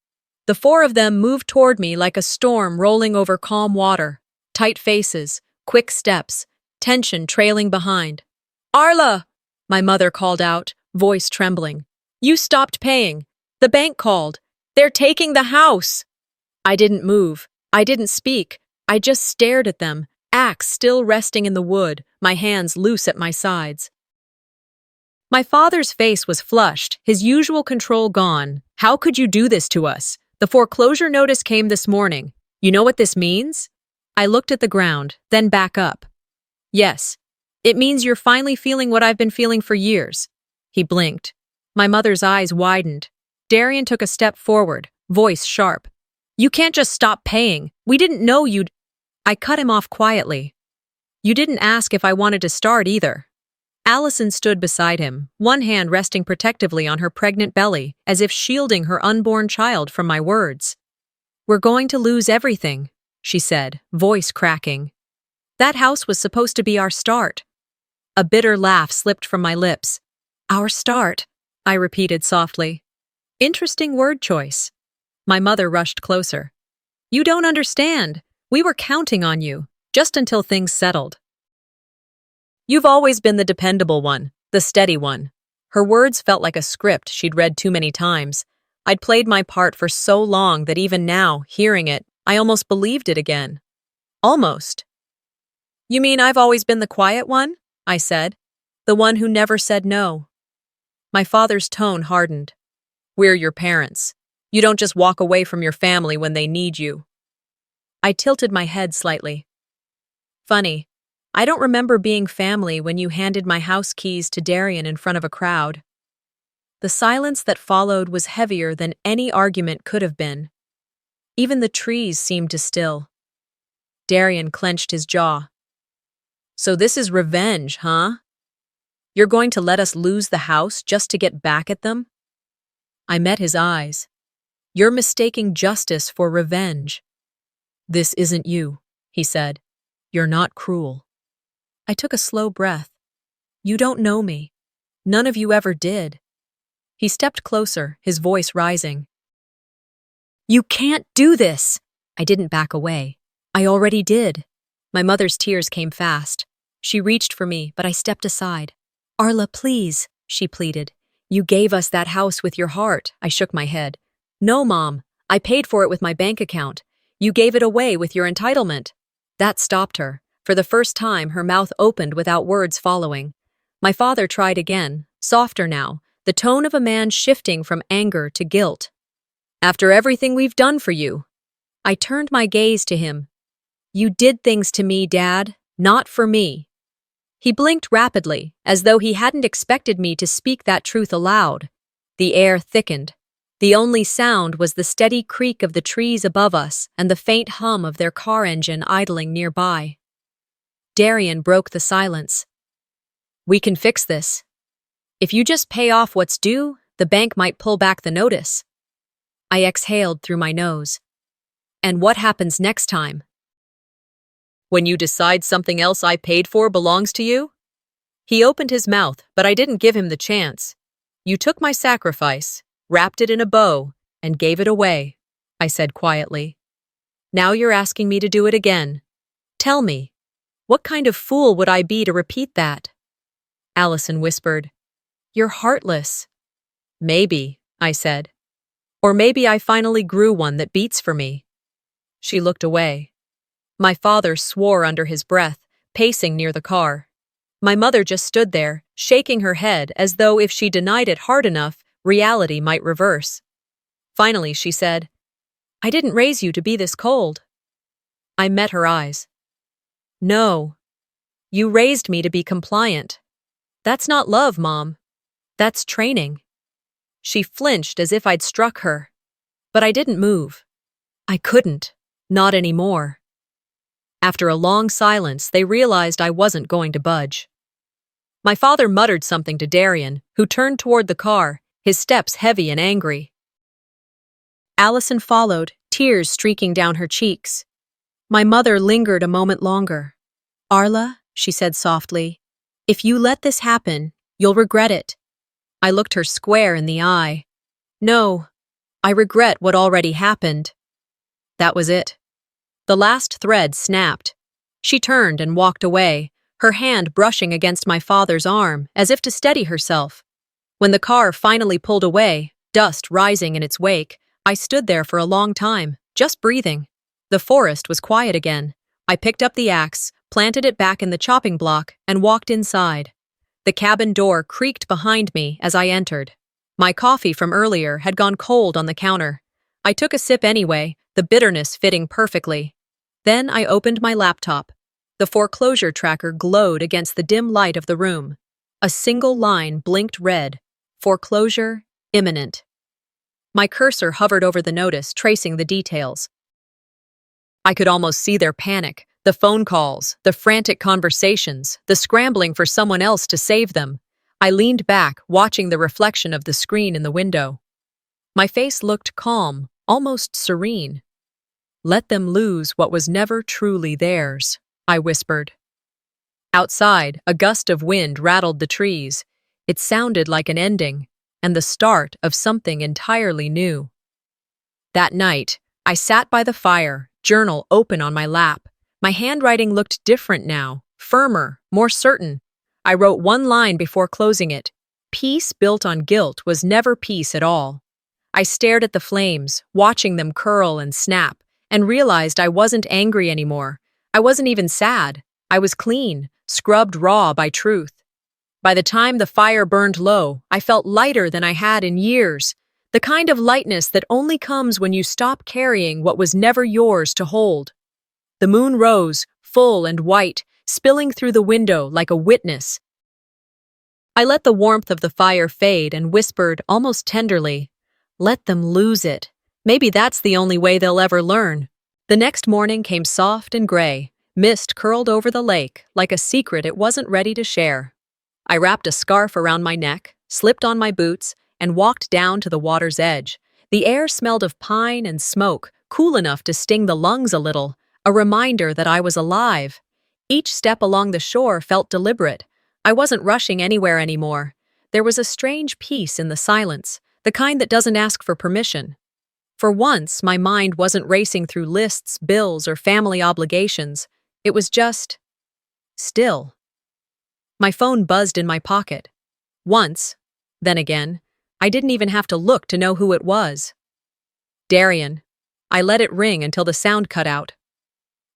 Speaker 1: The four of them moved toward me like a storm rolling over calm water. Tight faces, quick steps, tension trailing behind. "Arla!" my mother called out, voice trembling. "You stopped paying. The bank called. They're taking the house." I didn't move. I didn't speak. I just stared at them, axe still resting in the wood, my hands loose at my sides. My father's face was flushed, his usual control gone. "How could you do this to us? The foreclosure notice came this morning. You know what this means?" I looked at the ground, then back up. "Yes, it means you're finally feeling what I've been feeling for years." He blinked. My mother's eyes widened. Darian took a step forward, voice sharp. "You can't just stop paying. We didn't know you'd—" I cut him off quietly. "You didn't ask if I wanted to start either." Allison stood beside him, one hand resting protectively on her pregnant belly, as if shielding her unborn child from my words. "We're going to lose everything," she said, voice cracking. "That house was supposed to be our start." A bitter laugh slipped from my lips. "Our start," I repeated softly. "Interesting word choice." My mother rushed closer. "You don't understand. We were counting on you, just until things settled." "You've always been the dependable one, the steady one." Her words felt like a script she'd read too many times. I'd played my part for so long that even now, hearing it, I almost believed it again. Almost. "You mean I've always been the quiet one?" I said. "The one who never said no." My father's tone hardened. "We're your parents. You don't just walk away from your family when they need you." I tilted my head slightly. "Funny. I don't remember being family when you handed my house keys to Darian in front of a crowd." The silence that followed was heavier than any argument could have been. Even the trees seemed to still. Darian clenched his jaw. "So this is revenge, huh? You're going to let us lose the house just to get back at them?" I met his eyes. "You're mistaking justice for revenge." "This isn't you," he said. "You're not cruel." I took a slow breath. "You don't know me. None of you ever did." He stepped closer, his voice rising. "You can't do this!" I didn't back away. "I already did." My mother's tears came fast. She reached for me, but I stepped aside. "Arla, please," she pleaded. "You gave us that house with your heart." I shook my head. "No, Mom. I paid for it with my bank account. You gave it away with your entitlement." That stopped her. For the first time, her mouth opened without words following. My father tried again, softer now, the tone of a man shifting from anger to guilt. "After everything we've done for you." I turned my gaze to him. "You did things to me, Dad, not for me." He blinked rapidly, as though he hadn't expected me to speak that truth aloud. The air thickened. The only sound was the steady creak of the trees above us and the faint hum of their car engine idling nearby. Darian broke the silence. "We can fix this. If you just pay off what's due, the bank might pull back the notice." I exhaled through my nose. "And what happens next time?" "When you decide something else I paid for belongs to you?" He opened his mouth, but I didn't give him the chance. "You took my sacrifice, wrapped it in a bow, and gave it away," I said quietly. "Now you're asking me to do it again. Tell me, what kind of fool would I be to repeat that?" Allison whispered. "You're heartless." "Maybe," I said. "Or maybe I finally grew one that beats for me." She looked away. My father swore under his breath, pacing near the car. My mother just stood there, shaking her head as though if she denied it hard enough, reality might reverse. Finally, she said, "I didn't raise you to be this cold." I met her eyes. "No. You raised me to be compliant. That's not love, Mom. That's training." She flinched as if I'd struck her. But I didn't move. I couldn't. Not anymore. After a long silence, they realized I wasn't going to budge. My father muttered something to Darian, who turned toward the car, his steps heavy and angry. Allison followed, tears streaking down her cheeks. My mother lingered a moment longer. "Arla," she said softly, "if you let this happen, you'll regret it." I looked her square in the eye. "No, I regret what already happened." That was it. The last thread snapped. She turned and walked away, her hand brushing against my father's arm, as if to steady herself. When the car finally pulled away, dust rising in its wake, I stood there for a long time, just breathing. The forest was quiet again. I picked up the axe, planted it back in the chopping block, and walked inside. The cabin door creaked behind me as I entered. My coffee from earlier had gone cold on the counter. I took a sip anyway, the bitterness fitting perfectly. Then I opened my laptop. The foreclosure tracker glowed against the dim light of the room. A single line blinked red. Foreclosure imminent. My cursor hovered over the notice, tracing the details. I could almost see their panic, the phone calls, the frantic conversations, the scrambling for someone else to save them. I leaned back, watching the reflection of the screen in the window. My face looked calm, almost serene. "Let them lose what was never truly theirs," I whispered. Outside, a gust of wind rattled the trees. It sounded like an ending, and the start of something entirely new. That night, I sat by the fire, journal open on my lap. My handwriting looked different now, firmer, more certain. I wrote one line before closing it. Peace built on guilt was never peace at all. I stared at the flames, watching them curl and snap, and realized I wasn't angry anymore. I wasn't even sad. I was clean, scrubbed raw by truth. By the time the fire burned low, I felt lighter than I had in years, the kind of lightness that only comes when you stop carrying what was never yours to hold. The moon rose, full and white, spilling through the window like a witness. I let the warmth of the fire fade and whispered, almost tenderly, "Let them lose it. Maybe that's the only way they'll ever learn." The next morning came soft and gray. Mist curled over the lake, like a secret it wasn't ready to share. I wrapped a scarf around my neck, slipped on my boots, and walked down to the water's edge. The air smelled of pine and smoke, cool enough to sting the lungs a little, a reminder that I was alive. Each step along the shore felt deliberate. I wasn't rushing anywhere anymore. There was a strange peace in the silence, the kind that doesn't ask for permission. For once, my mind wasn't racing through lists, bills, or family obligations. It was just still. My phone buzzed in my pocket. Once, then again, I didn't even have to look to know who it was. Darian. I let it ring until the sound cut out.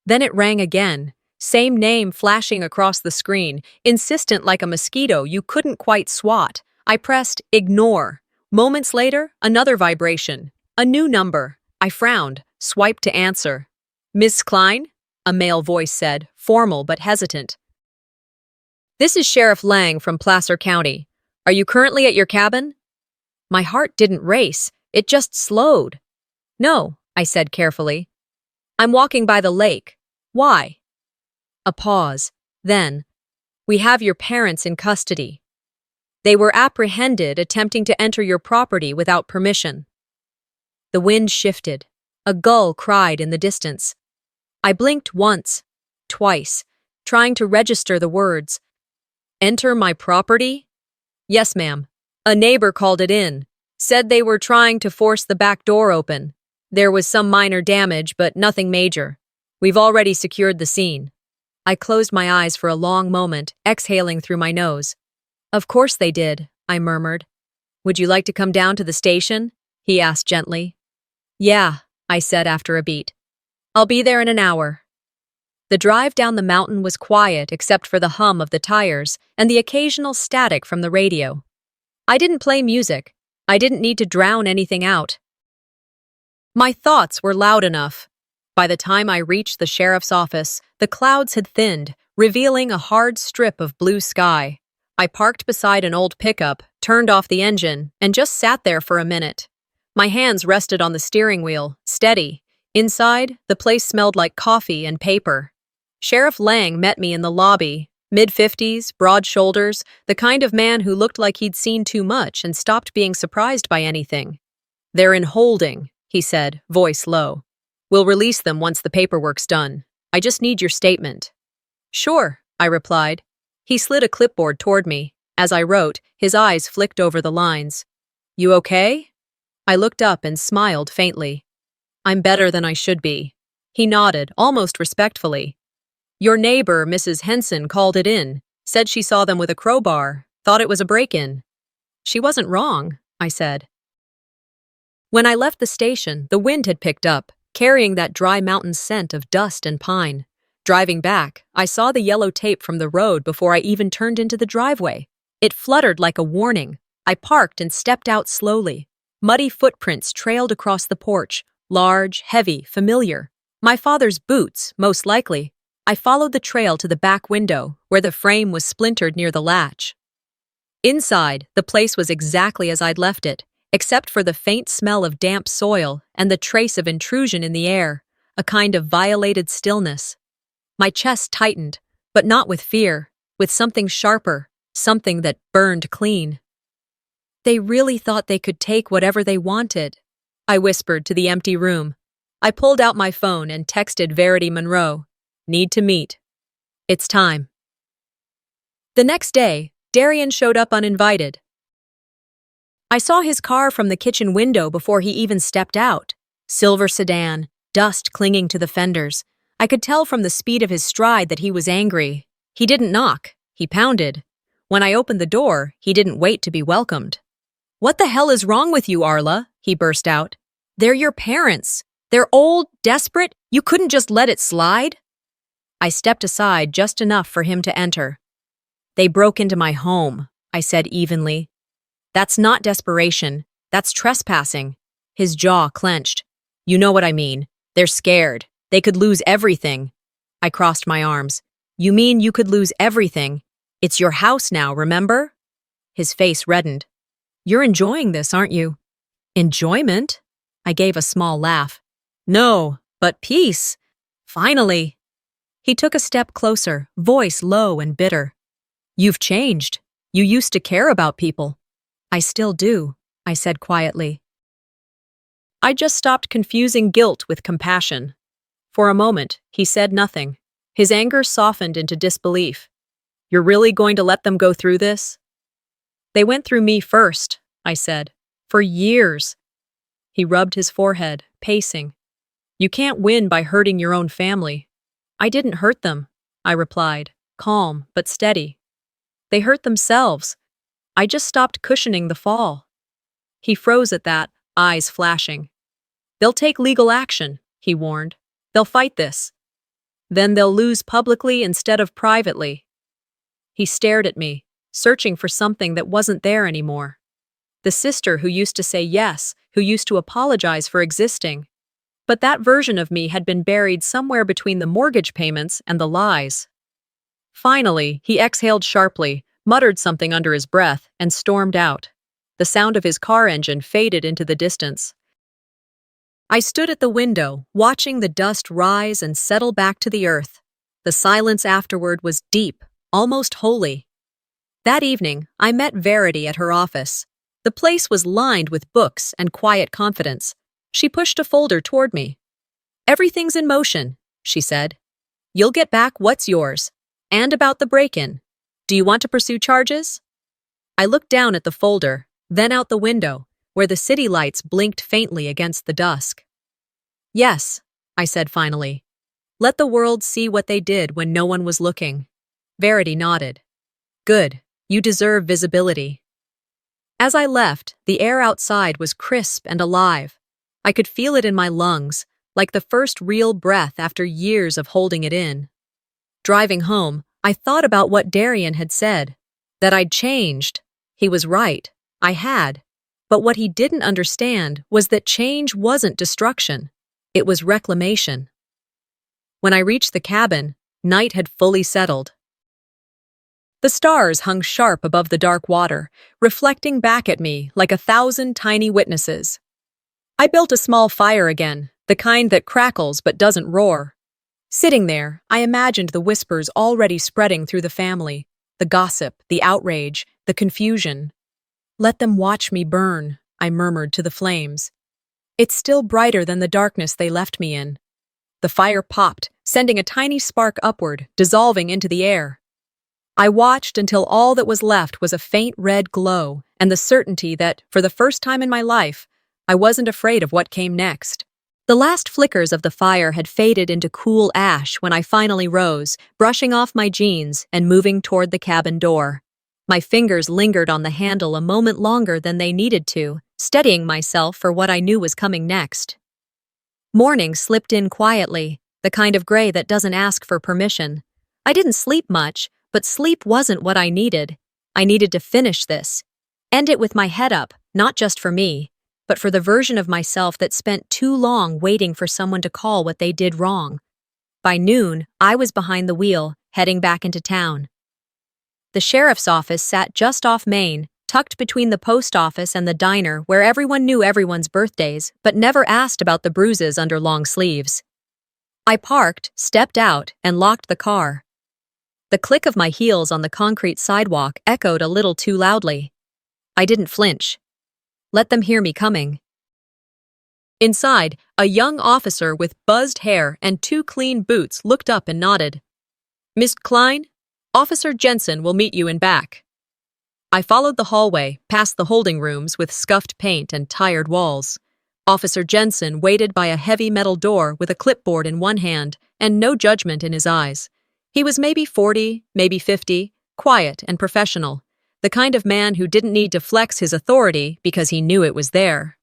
Speaker 1: Then it rang again, same name flashing across the screen, insistent like a mosquito you couldn't quite swat. I pressed ignore. Moments later, another vibration. A new number. I frowned, swiped to answer. "Miss Klein?" a male voice said, formal but hesitant. "This is Sheriff Lang from Placer County. Are you currently at your cabin?" My heart didn't race, it just slowed. "No," I said carefully. "I'm walking by the lake. Why?" A pause. Then, "We have your parents in custody. They were apprehended attempting to enter your property without permission." The wind shifted. A gull cried in the distance. I blinked once, twice, trying to register the words. "Enter my property?" "Yes, ma'am. A neighbor called it in. Said they were trying to force the back door open. There was some minor damage, but nothing major. We've already secured the scene." I closed my eyes for a long moment, exhaling through my nose. "Of course they did," I murmured. "Would you like to come down to the station?" he asked gently. "Yeah," I said after a beat. "I'll be there in an hour." The drive down the mountain was quiet except for the hum of the tires and the occasional static from the radio. I didn't play music. I didn't need to drown anything out. My thoughts were loud enough. By the time I reached the sheriff's office, the clouds had thinned, revealing a hard strip of blue sky. I parked beside an old pickup, turned off the engine, and just sat there for a minute. My hands rested on the steering wheel, steady. Inside, the place smelled like coffee and paper. Sheriff Lang met me in the lobby, mid-50s, broad shoulders, the kind of man who looked like he'd seen too much and stopped being surprised by anything. "They're in holding," he said, voice low. "We'll release them once the paperwork's done. I just need your statement." "Sure," I replied. He slid a clipboard toward me. As I wrote, his eyes flicked over the lines. "You okay?" I looked up and smiled faintly. "I'm better than I should be." He nodded, almost respectfully. "Your neighbor, Mrs. Henson, called it in, said she saw them with a crowbar, thought it was a break-in." "She wasn't wrong," I said. When I left the station, the wind had picked up, carrying that dry mountain scent of dust and pine. Driving back, I saw the yellow tape from the road before I even turned into the driveway. It fluttered like a warning. I parked and stepped out slowly. Muddy footprints trailed across the porch, large, heavy, familiar. My father's boots, most likely. I followed the trail to the back window, where the frame was splintered near the latch. Inside, the place was exactly as I'd left it, except for the faint smell of damp soil and the trace of intrusion in the air, a kind of violated stillness. My chest tightened, but not with fear, with something sharper, something that burned clean. "They really thought they could take whatever they wanted," I whispered to the empty room. I pulled out my phone and texted Verity Monroe. "Need to meet. It's time." The next day, Darian showed up uninvited. I saw his car from the kitchen window before he even stepped out. Silver sedan, dust clinging to the fenders. I could tell from the speed of his stride that he was angry. He didn't knock. He pounded. When I opened the door, he didn't wait to be welcomed. "What the hell is wrong with you, Arla?" he burst out. "They're your parents. They're old, desperate. You couldn't just let it slide?" I stepped aside just enough for him to enter. "They broke into my home," I said evenly. "That's not desperation. That's trespassing." His jaw clenched. "You know what I mean. They're scared. They could lose everything." I crossed my arms. "You mean you could lose everything? It's your house now, remember?" His face reddened. "You're enjoying this, aren't you?" "Enjoyment?" I gave a small laugh. "No, but peace. Finally." He took a step closer, voice low and bitter. "You've changed. You used to care about people." "I still do," I said quietly. I just stopped confusing guilt with compassion. For a moment, he said nothing. His anger softened into disbelief. "You're really going to let them go through this?" "They went through me first," I said. "For years." He rubbed his forehead, pacing. "You can't win by hurting your own family." "I didn't hurt them," I replied, calm but steady. "They hurt themselves. I just stopped cushioning the fall." He froze at that, eyes flashing. "They'll take legal action," he warned. "They'll fight this. Then they'll lose publicly instead of privately." He stared at me, searching for something that wasn't there anymore. The sister who used to say yes, who used to apologize for existing. But that version of me had been buried somewhere between the mortgage payments and the lies. Finally, he exhaled sharply, muttered something under his breath, and stormed out. The sound of his car engine faded into the distance. I stood at the window, watching the dust rise and settle back to the earth. The silence afterward was deep, almost holy. That evening, I met Verity at her office. The place was lined with books and quiet confidence. She pushed a folder toward me. "Everything's in motion," she said. "You'll get back what's yours. And about the break-in. Do you want to pursue charges?" I looked down at the folder, then out the window, where the city lights blinked faintly against the dusk. "Yes," I said finally. "Let the world see what they did when no one was looking." Verity nodded. "Good. You deserve visibility." As I left, the air outside was crisp and alive. I could feel it in my lungs, like the first real breath after years of holding it in. Driving home, I thought about what Darian had said, that I'd changed. He was right. I had. But what he didn't understand was that change wasn't destruction. It was reclamation. When I reached the cabin, night had fully settled. The stars hung sharp above the dark water, reflecting back at me like 1,000 tiny witnesses. I built a small fire again, the kind that crackles but doesn't roar. Sitting there, I imagined the whispers already spreading through the family, the gossip, the outrage, the confusion. "Let them watch me burn," I murmured to the flames. "It's still brighter than the darkness they left me in." The fire popped, sending a tiny spark upward, dissolving into the air. I watched until all that was left was a faint red glow and the certainty that, for the first time in my life, I wasn't afraid of what came next. The last flickers of the fire had faded into cool ash when I finally rose, brushing off my jeans and moving toward the cabin door. My fingers lingered on the handle a moment longer than they needed to, steadying myself for what I knew was coming next. Morning slipped in quietly, the kind of gray that doesn't ask for permission. I didn't sleep much, but sleep wasn't what I needed. I needed to finish this. End it with my head up, not just for me, but for the version of myself that spent too long waiting for someone to call what they did wrong. By noon, I was behind the wheel, heading back into town. The sheriff's office sat just off Main, tucked between the post office and the diner where everyone knew everyone's birthdays, but never asked about the bruises under long sleeves. I parked, stepped out, and locked the car. The click of my heels on the concrete sidewalk echoed a little too loudly. I didn't flinch. Let them hear me coming. Inside, a young officer with buzzed hair and 2 clean boots looked up and nodded. "Miss Klein, Officer Jensen will meet you in back." I followed the hallway, past the holding rooms with scuffed paint and tired walls. Officer Jensen waited by a heavy metal door with a clipboard in one hand and no judgment in his eyes. He was maybe 40, maybe 50, quiet and professional, the kind of man who didn't need to flex his authority because he knew it was there.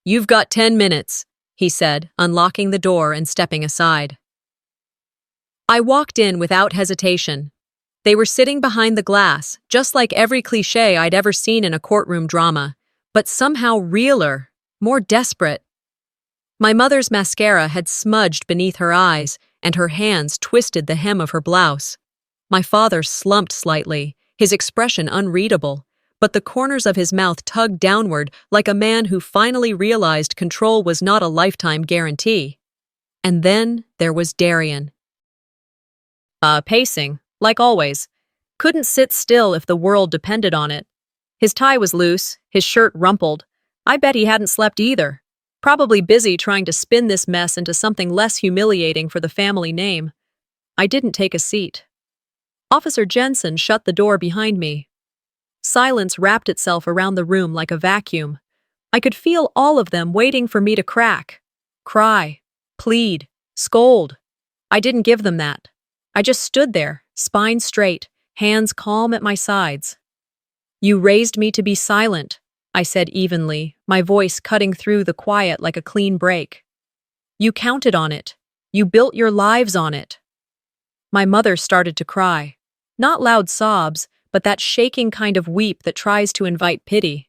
Speaker 1: "You've got 10 minutes, he said, unlocking the door and stepping aside. I walked in without hesitation. They were sitting behind the glass, just like every cliché I'd ever seen in a courtroom drama, but somehow realer, more desperate. My mother's mascara had smudged beneath her eyes, and her hands twisted the hem of her blouse. My father slumped slightly, his expression unreadable, but the corners of his mouth tugged downward like a man who finally realized control was not a lifetime guarantee. And then there was Darian. Pacing, like always. Couldn't sit still if the world depended on it. His tie was loose, his shirt rumpled. I bet he hadn't slept either. Probably busy trying to spin this mess into something less humiliating for the family name. I didn't take a seat. Officer Jensen shut the door behind me. Silence wrapped itself around the room like a vacuum. I could feel all of them waiting for me to crack, cry, plead, scold. I didn't give them that. I just stood there, spine straight, hands calm at my sides. "You raised me to be silent," I said evenly, my voice cutting through the quiet like a clean break. "You counted on it. You built your lives on it." My mother started to cry. Not loud sobs, but that shaking kind of weep that tries to invite pity.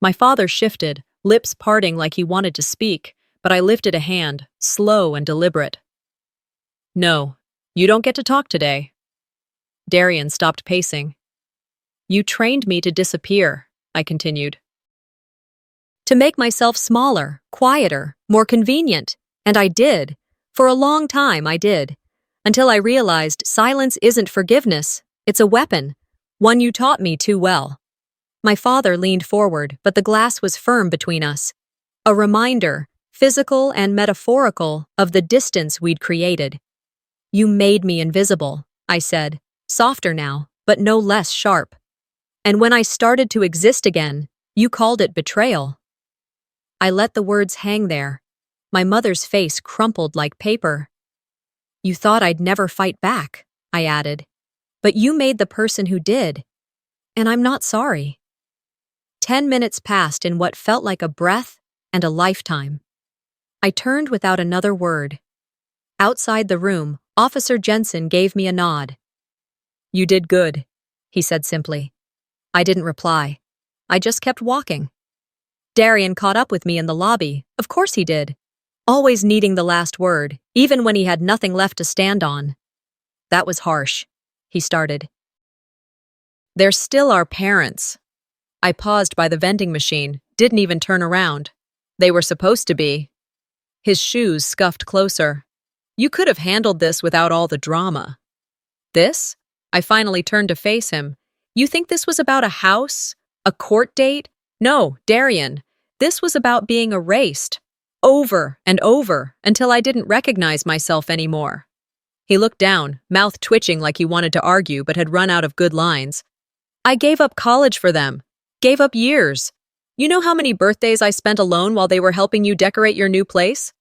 Speaker 1: My father shifted, lips parting like he wanted to speak, but I lifted a hand, slow and deliberate. "No, you don't get to talk today." Darian stopped pacing. "You trained me to disappear," I continued. "To make myself smaller, quieter, more convenient. And I did. For a long time, I did. Until I realized silence isn't forgiveness. It's a weapon. One you taught me too well." My father leaned forward, but the glass was firm between us. A reminder, physical and metaphorical, of the distance we'd created. "You made me invisible," I said, softer now, but no less sharp. "And when I started to exist again, you called it betrayal." I let the words hang there. My mother's face crumpled like paper. "You thought I'd never fight back," I added. "But you made the person who did. And I'm not sorry." 10 minutes passed in what felt like a breath and a lifetime. I turned without another word. Outside the room, Officer Jensen gave me a nod. "You did good," he said simply. I didn't reply. I just kept walking. Darian caught up with me in the lobby. Of course he did. Always needing the last word, even when he had nothing left to stand on. "That was harsh," he started. They're still our parents. I paused by the vending machine, didn't even turn around. They were supposed to be. His shoes scuffed closer. You could have handled this without all the drama. This? I finally turned to face him. You think this was about a house? A court date? No, Darian. This was about being erased. Over and over, until I didn't recognize myself anymore. He looked down, mouth twitching like he wanted to argue but had run out of good lines. I gave up college for them. Gave up years. You know how many birthdays I spent alone while they were helping you decorate your new place?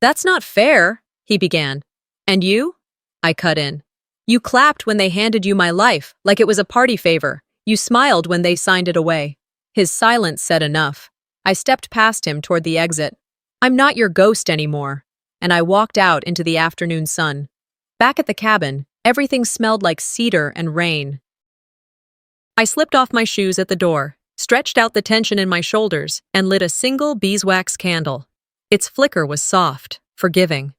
Speaker 1: That's not fair, he began. And you? I cut in. You clapped when they handed you my life, like it was a party favor. You smiled when they signed it away. His silence said enough. I stepped past him toward the exit. I'm not your ghost anymore. And I walked out into the afternoon sun. Back at the cabin, everything smelled like cedar and rain. I slipped off my shoes at the door, stretched out the tension in my shoulders, and lit a single beeswax candle. Its flicker was soft, forgiving.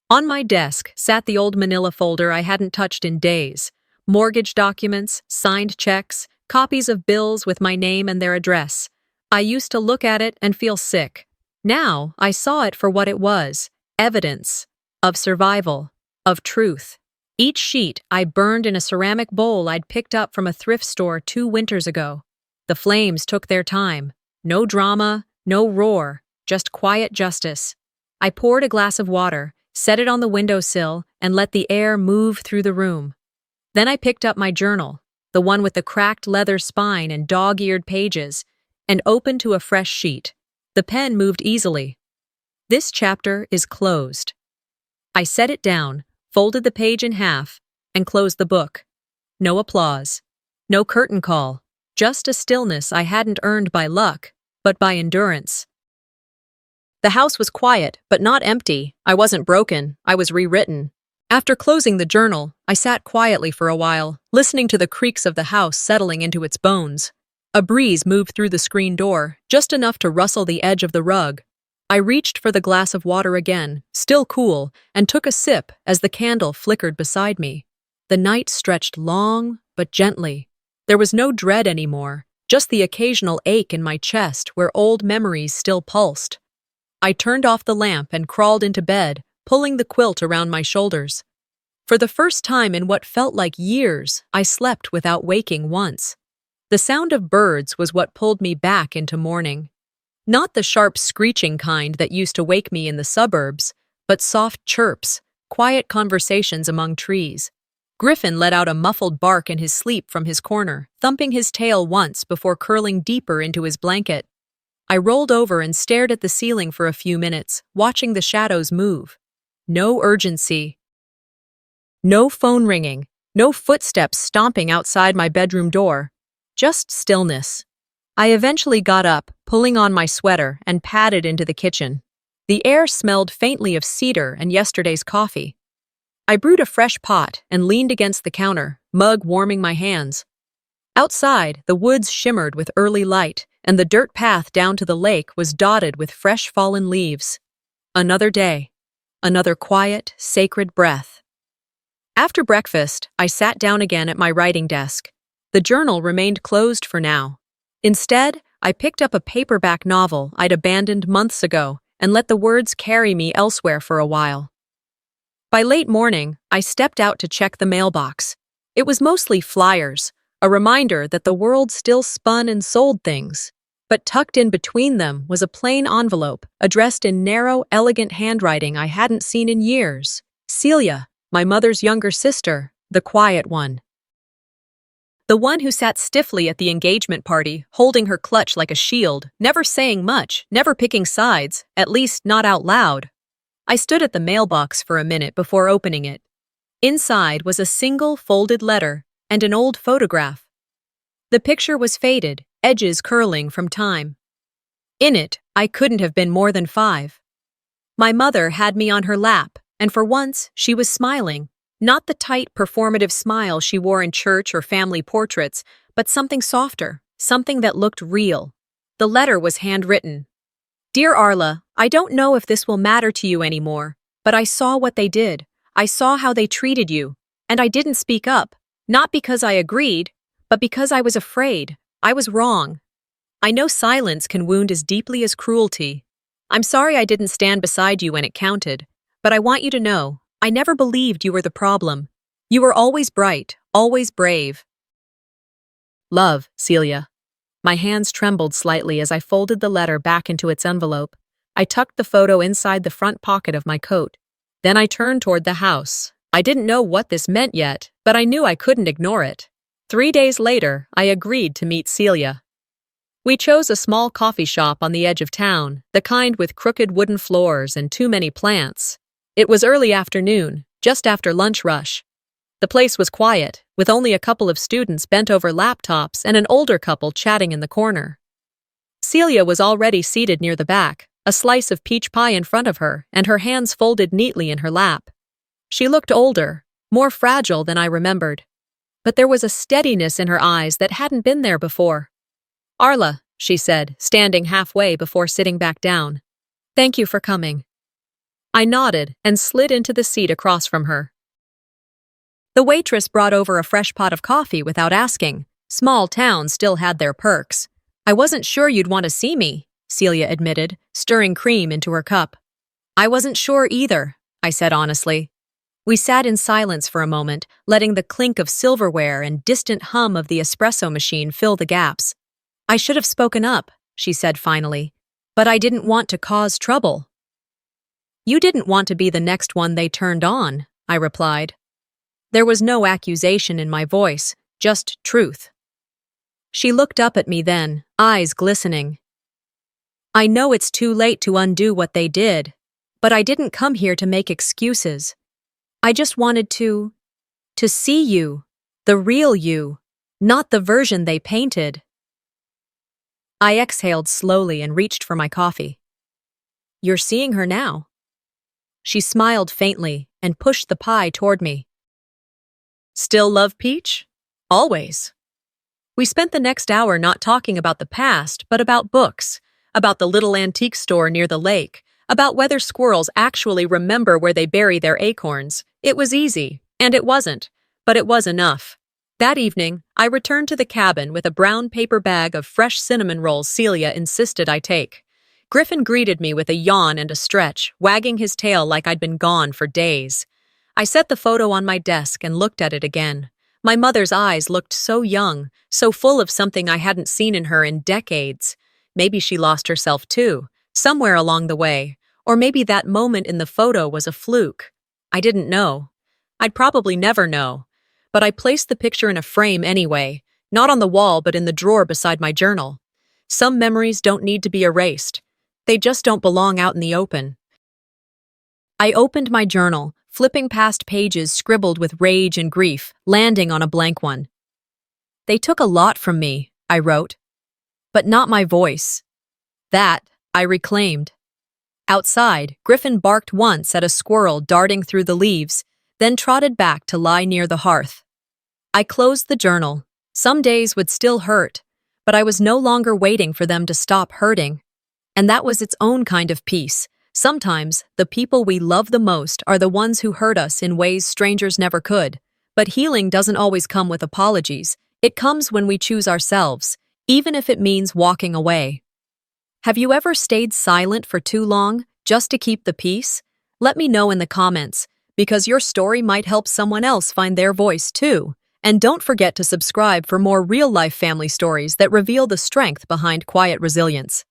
Speaker 1: On my desk sat the old manila folder I hadn't touched in days. Mortgage documents, signed checks, copies of bills with my name and their address. I used to look at it and feel sick. Now I saw it for what it was, evidence of survival, of truth. Each sheet I burned in a ceramic bowl I'd picked up from a thrift store 2 winters ago. The flames took their time. No drama, no roar, just quiet justice. I poured a glass of water, set it on the windowsill, and let the air move through the room. Then I picked up my journal, the one with the cracked leather spine and dog-eared pages, and opened to a fresh sheet. The pen moved easily. This chapter is closed. I set it down, folded the page in half, and closed the book. No applause. No curtain call. Just a stillness I hadn't earned by luck, but by endurance. The house was quiet, but not empty. I wasn't broken. I was rewritten. After closing the journal, I sat quietly for a while, listening to the creaks of the house settling into its bones. A breeze moved through the screen door, just enough to rustle the edge of the rug. I reached for the glass of water again, still cool, and took a sip as the candle flickered beside me. The night stretched long, but gently. There was no dread anymore, just the occasional ache in my chest where old memories still pulsed. I turned off the lamp and crawled into bed, pulling the quilt around my shoulders. For the first time in what felt like years, I slept without waking once. The sound of birds was what pulled me back into morning. Not the sharp screeching kind that used to wake me in the suburbs, but soft chirps, quiet conversations among trees. Griffin let out a muffled bark in his sleep from his corner, thumping his tail once before curling deeper into his blanket. I rolled over and stared at the ceiling for a few minutes, watching the shadows move. No urgency. No phone ringing, no footsteps stomping outside my bedroom door. Just stillness. I eventually got up, pulling on my sweater, and padded into the kitchen. The air smelled faintly of cedar and yesterday's coffee. I brewed a fresh pot and leaned against the counter, mug warming my hands. Outside, the woods shimmered with early light, and the dirt path down to the lake was dotted with fresh fallen leaves. Another day. Another quiet, sacred breath. After breakfast, I sat down again at my writing desk. The journal remained closed for now. Instead, I picked up a paperback novel I'd abandoned months ago and let the words carry me elsewhere for a while. By late morning, I stepped out to check the mailbox. It was mostly flyers, a reminder that the world still spun and sold things. But tucked in between them was a plain envelope, addressed in narrow, elegant handwriting I hadn't seen in years. Celia, my mother's younger sister, the quiet one. The one who sat stiffly at the engagement party, holding her clutch like a shield, never saying much, never picking sides, at least not out loud. I stood at the mailbox for a minute before opening it. Inside was a single folded letter and an old photograph. The picture was faded, edges curling from time. In it, I couldn't have been more than 5. My mother had me on her lap, and for once, she was smiling. Not the tight, performative smile she wore in church or family portraits, but something softer, something that looked real. The letter was handwritten. Dear Arla, I don't know if this will matter to you anymore, but I saw what they did. I saw how they treated you, and I didn't speak up, not because I agreed, But because I was afraid, I was wrong. I know silence can wound as deeply as cruelty. I'm sorry I didn't stand beside you when it counted, but I want you to know, I never believed you were the problem. You were always bright, always brave. Love, Celia. My hands trembled slightly as I folded the letter back into its envelope. I tucked the photo inside the front pocket of my coat. Then I turned toward the house. I didn't know what this meant yet, but I knew I couldn't ignore it. 3 days later, I agreed to meet Celia. We chose a small coffee shop on the edge of town, the kind with crooked wooden floors and too many plants. It was early afternoon, just after lunch rush. The place was quiet, with only a couple of students bent over laptops and an older couple chatting in the corner. Celia was already seated near the back, a slice of peach pie in front of her, and her hands folded neatly in her lap. She looked older, more fragile than I remembered. But there was a steadiness in her eyes that hadn't been there before. "Arla," she said, standing halfway before sitting back down. "Thank you for coming." I nodded and slid into the seat across from her. The waitress brought over a fresh pot of coffee without asking. Small towns still had their perks. "I wasn't sure you'd want to see me," Celia admitted, stirring cream into her cup. "I wasn't sure either," I said honestly. We sat in silence for a moment, letting the clink of silverware and distant hum of the espresso machine fill the gaps. "I should have spoken up," she said finally, "but I didn't want to cause trouble." "You didn't want to be the next one they turned on," I replied. There was no accusation in my voice, just truth. She looked up at me then, eyes glistening. "I know it's too late to undo what they did, but I didn't come here to make excuses. I just wanted to see you, the real you, not the version they painted." I exhaled slowly and reached for my coffee. "You're seeing her now." She smiled faintly and pushed the pie toward me. "Still love Peach? Always." We spent the next hour not talking about the past, but about books, about the little antique store near the lake, about whether squirrels actually remember where they bury their acorns. It was easy, and it wasn't, but it was enough. That evening, I returned to the cabin with a brown paper bag of fresh cinnamon rolls Celia insisted I take. Griffin greeted me with a yawn and a stretch, wagging his tail like I'd been gone for days. I set the photo on my desk and looked at it again. My mother's eyes looked so young, so full of something I hadn't seen in her in decades. Maybe she lost herself too, somewhere along the way, or maybe that moment in the photo was a fluke. I didn't know. I'd probably never know. But I placed the picture in a frame anyway, not on the wall but in the drawer beside my journal. Some memories don't need to be erased. They just don't belong out in the open. I opened my journal, flipping past pages scribbled with rage and grief, landing on a blank one. "They took a lot from me," I wrote. "But not my voice. That I reclaimed." Outside, Griffin barked once at a squirrel darting through the leaves, then trotted back to lie near the hearth. I closed the journal. Some days would still hurt, but I was no longer waiting for them to stop hurting. And that was its own kind of peace. Sometimes, the people we love the most are the ones who hurt us in ways strangers never could. But healing doesn't always come with apologies. It comes when we choose ourselves, even if it means walking away. Have you ever stayed silent for too long, just to keep the peace? Let me know in the comments, because your story might help someone else find their voice too. And don't forget to subscribe for more real-life family stories that reveal the strength behind quiet resilience.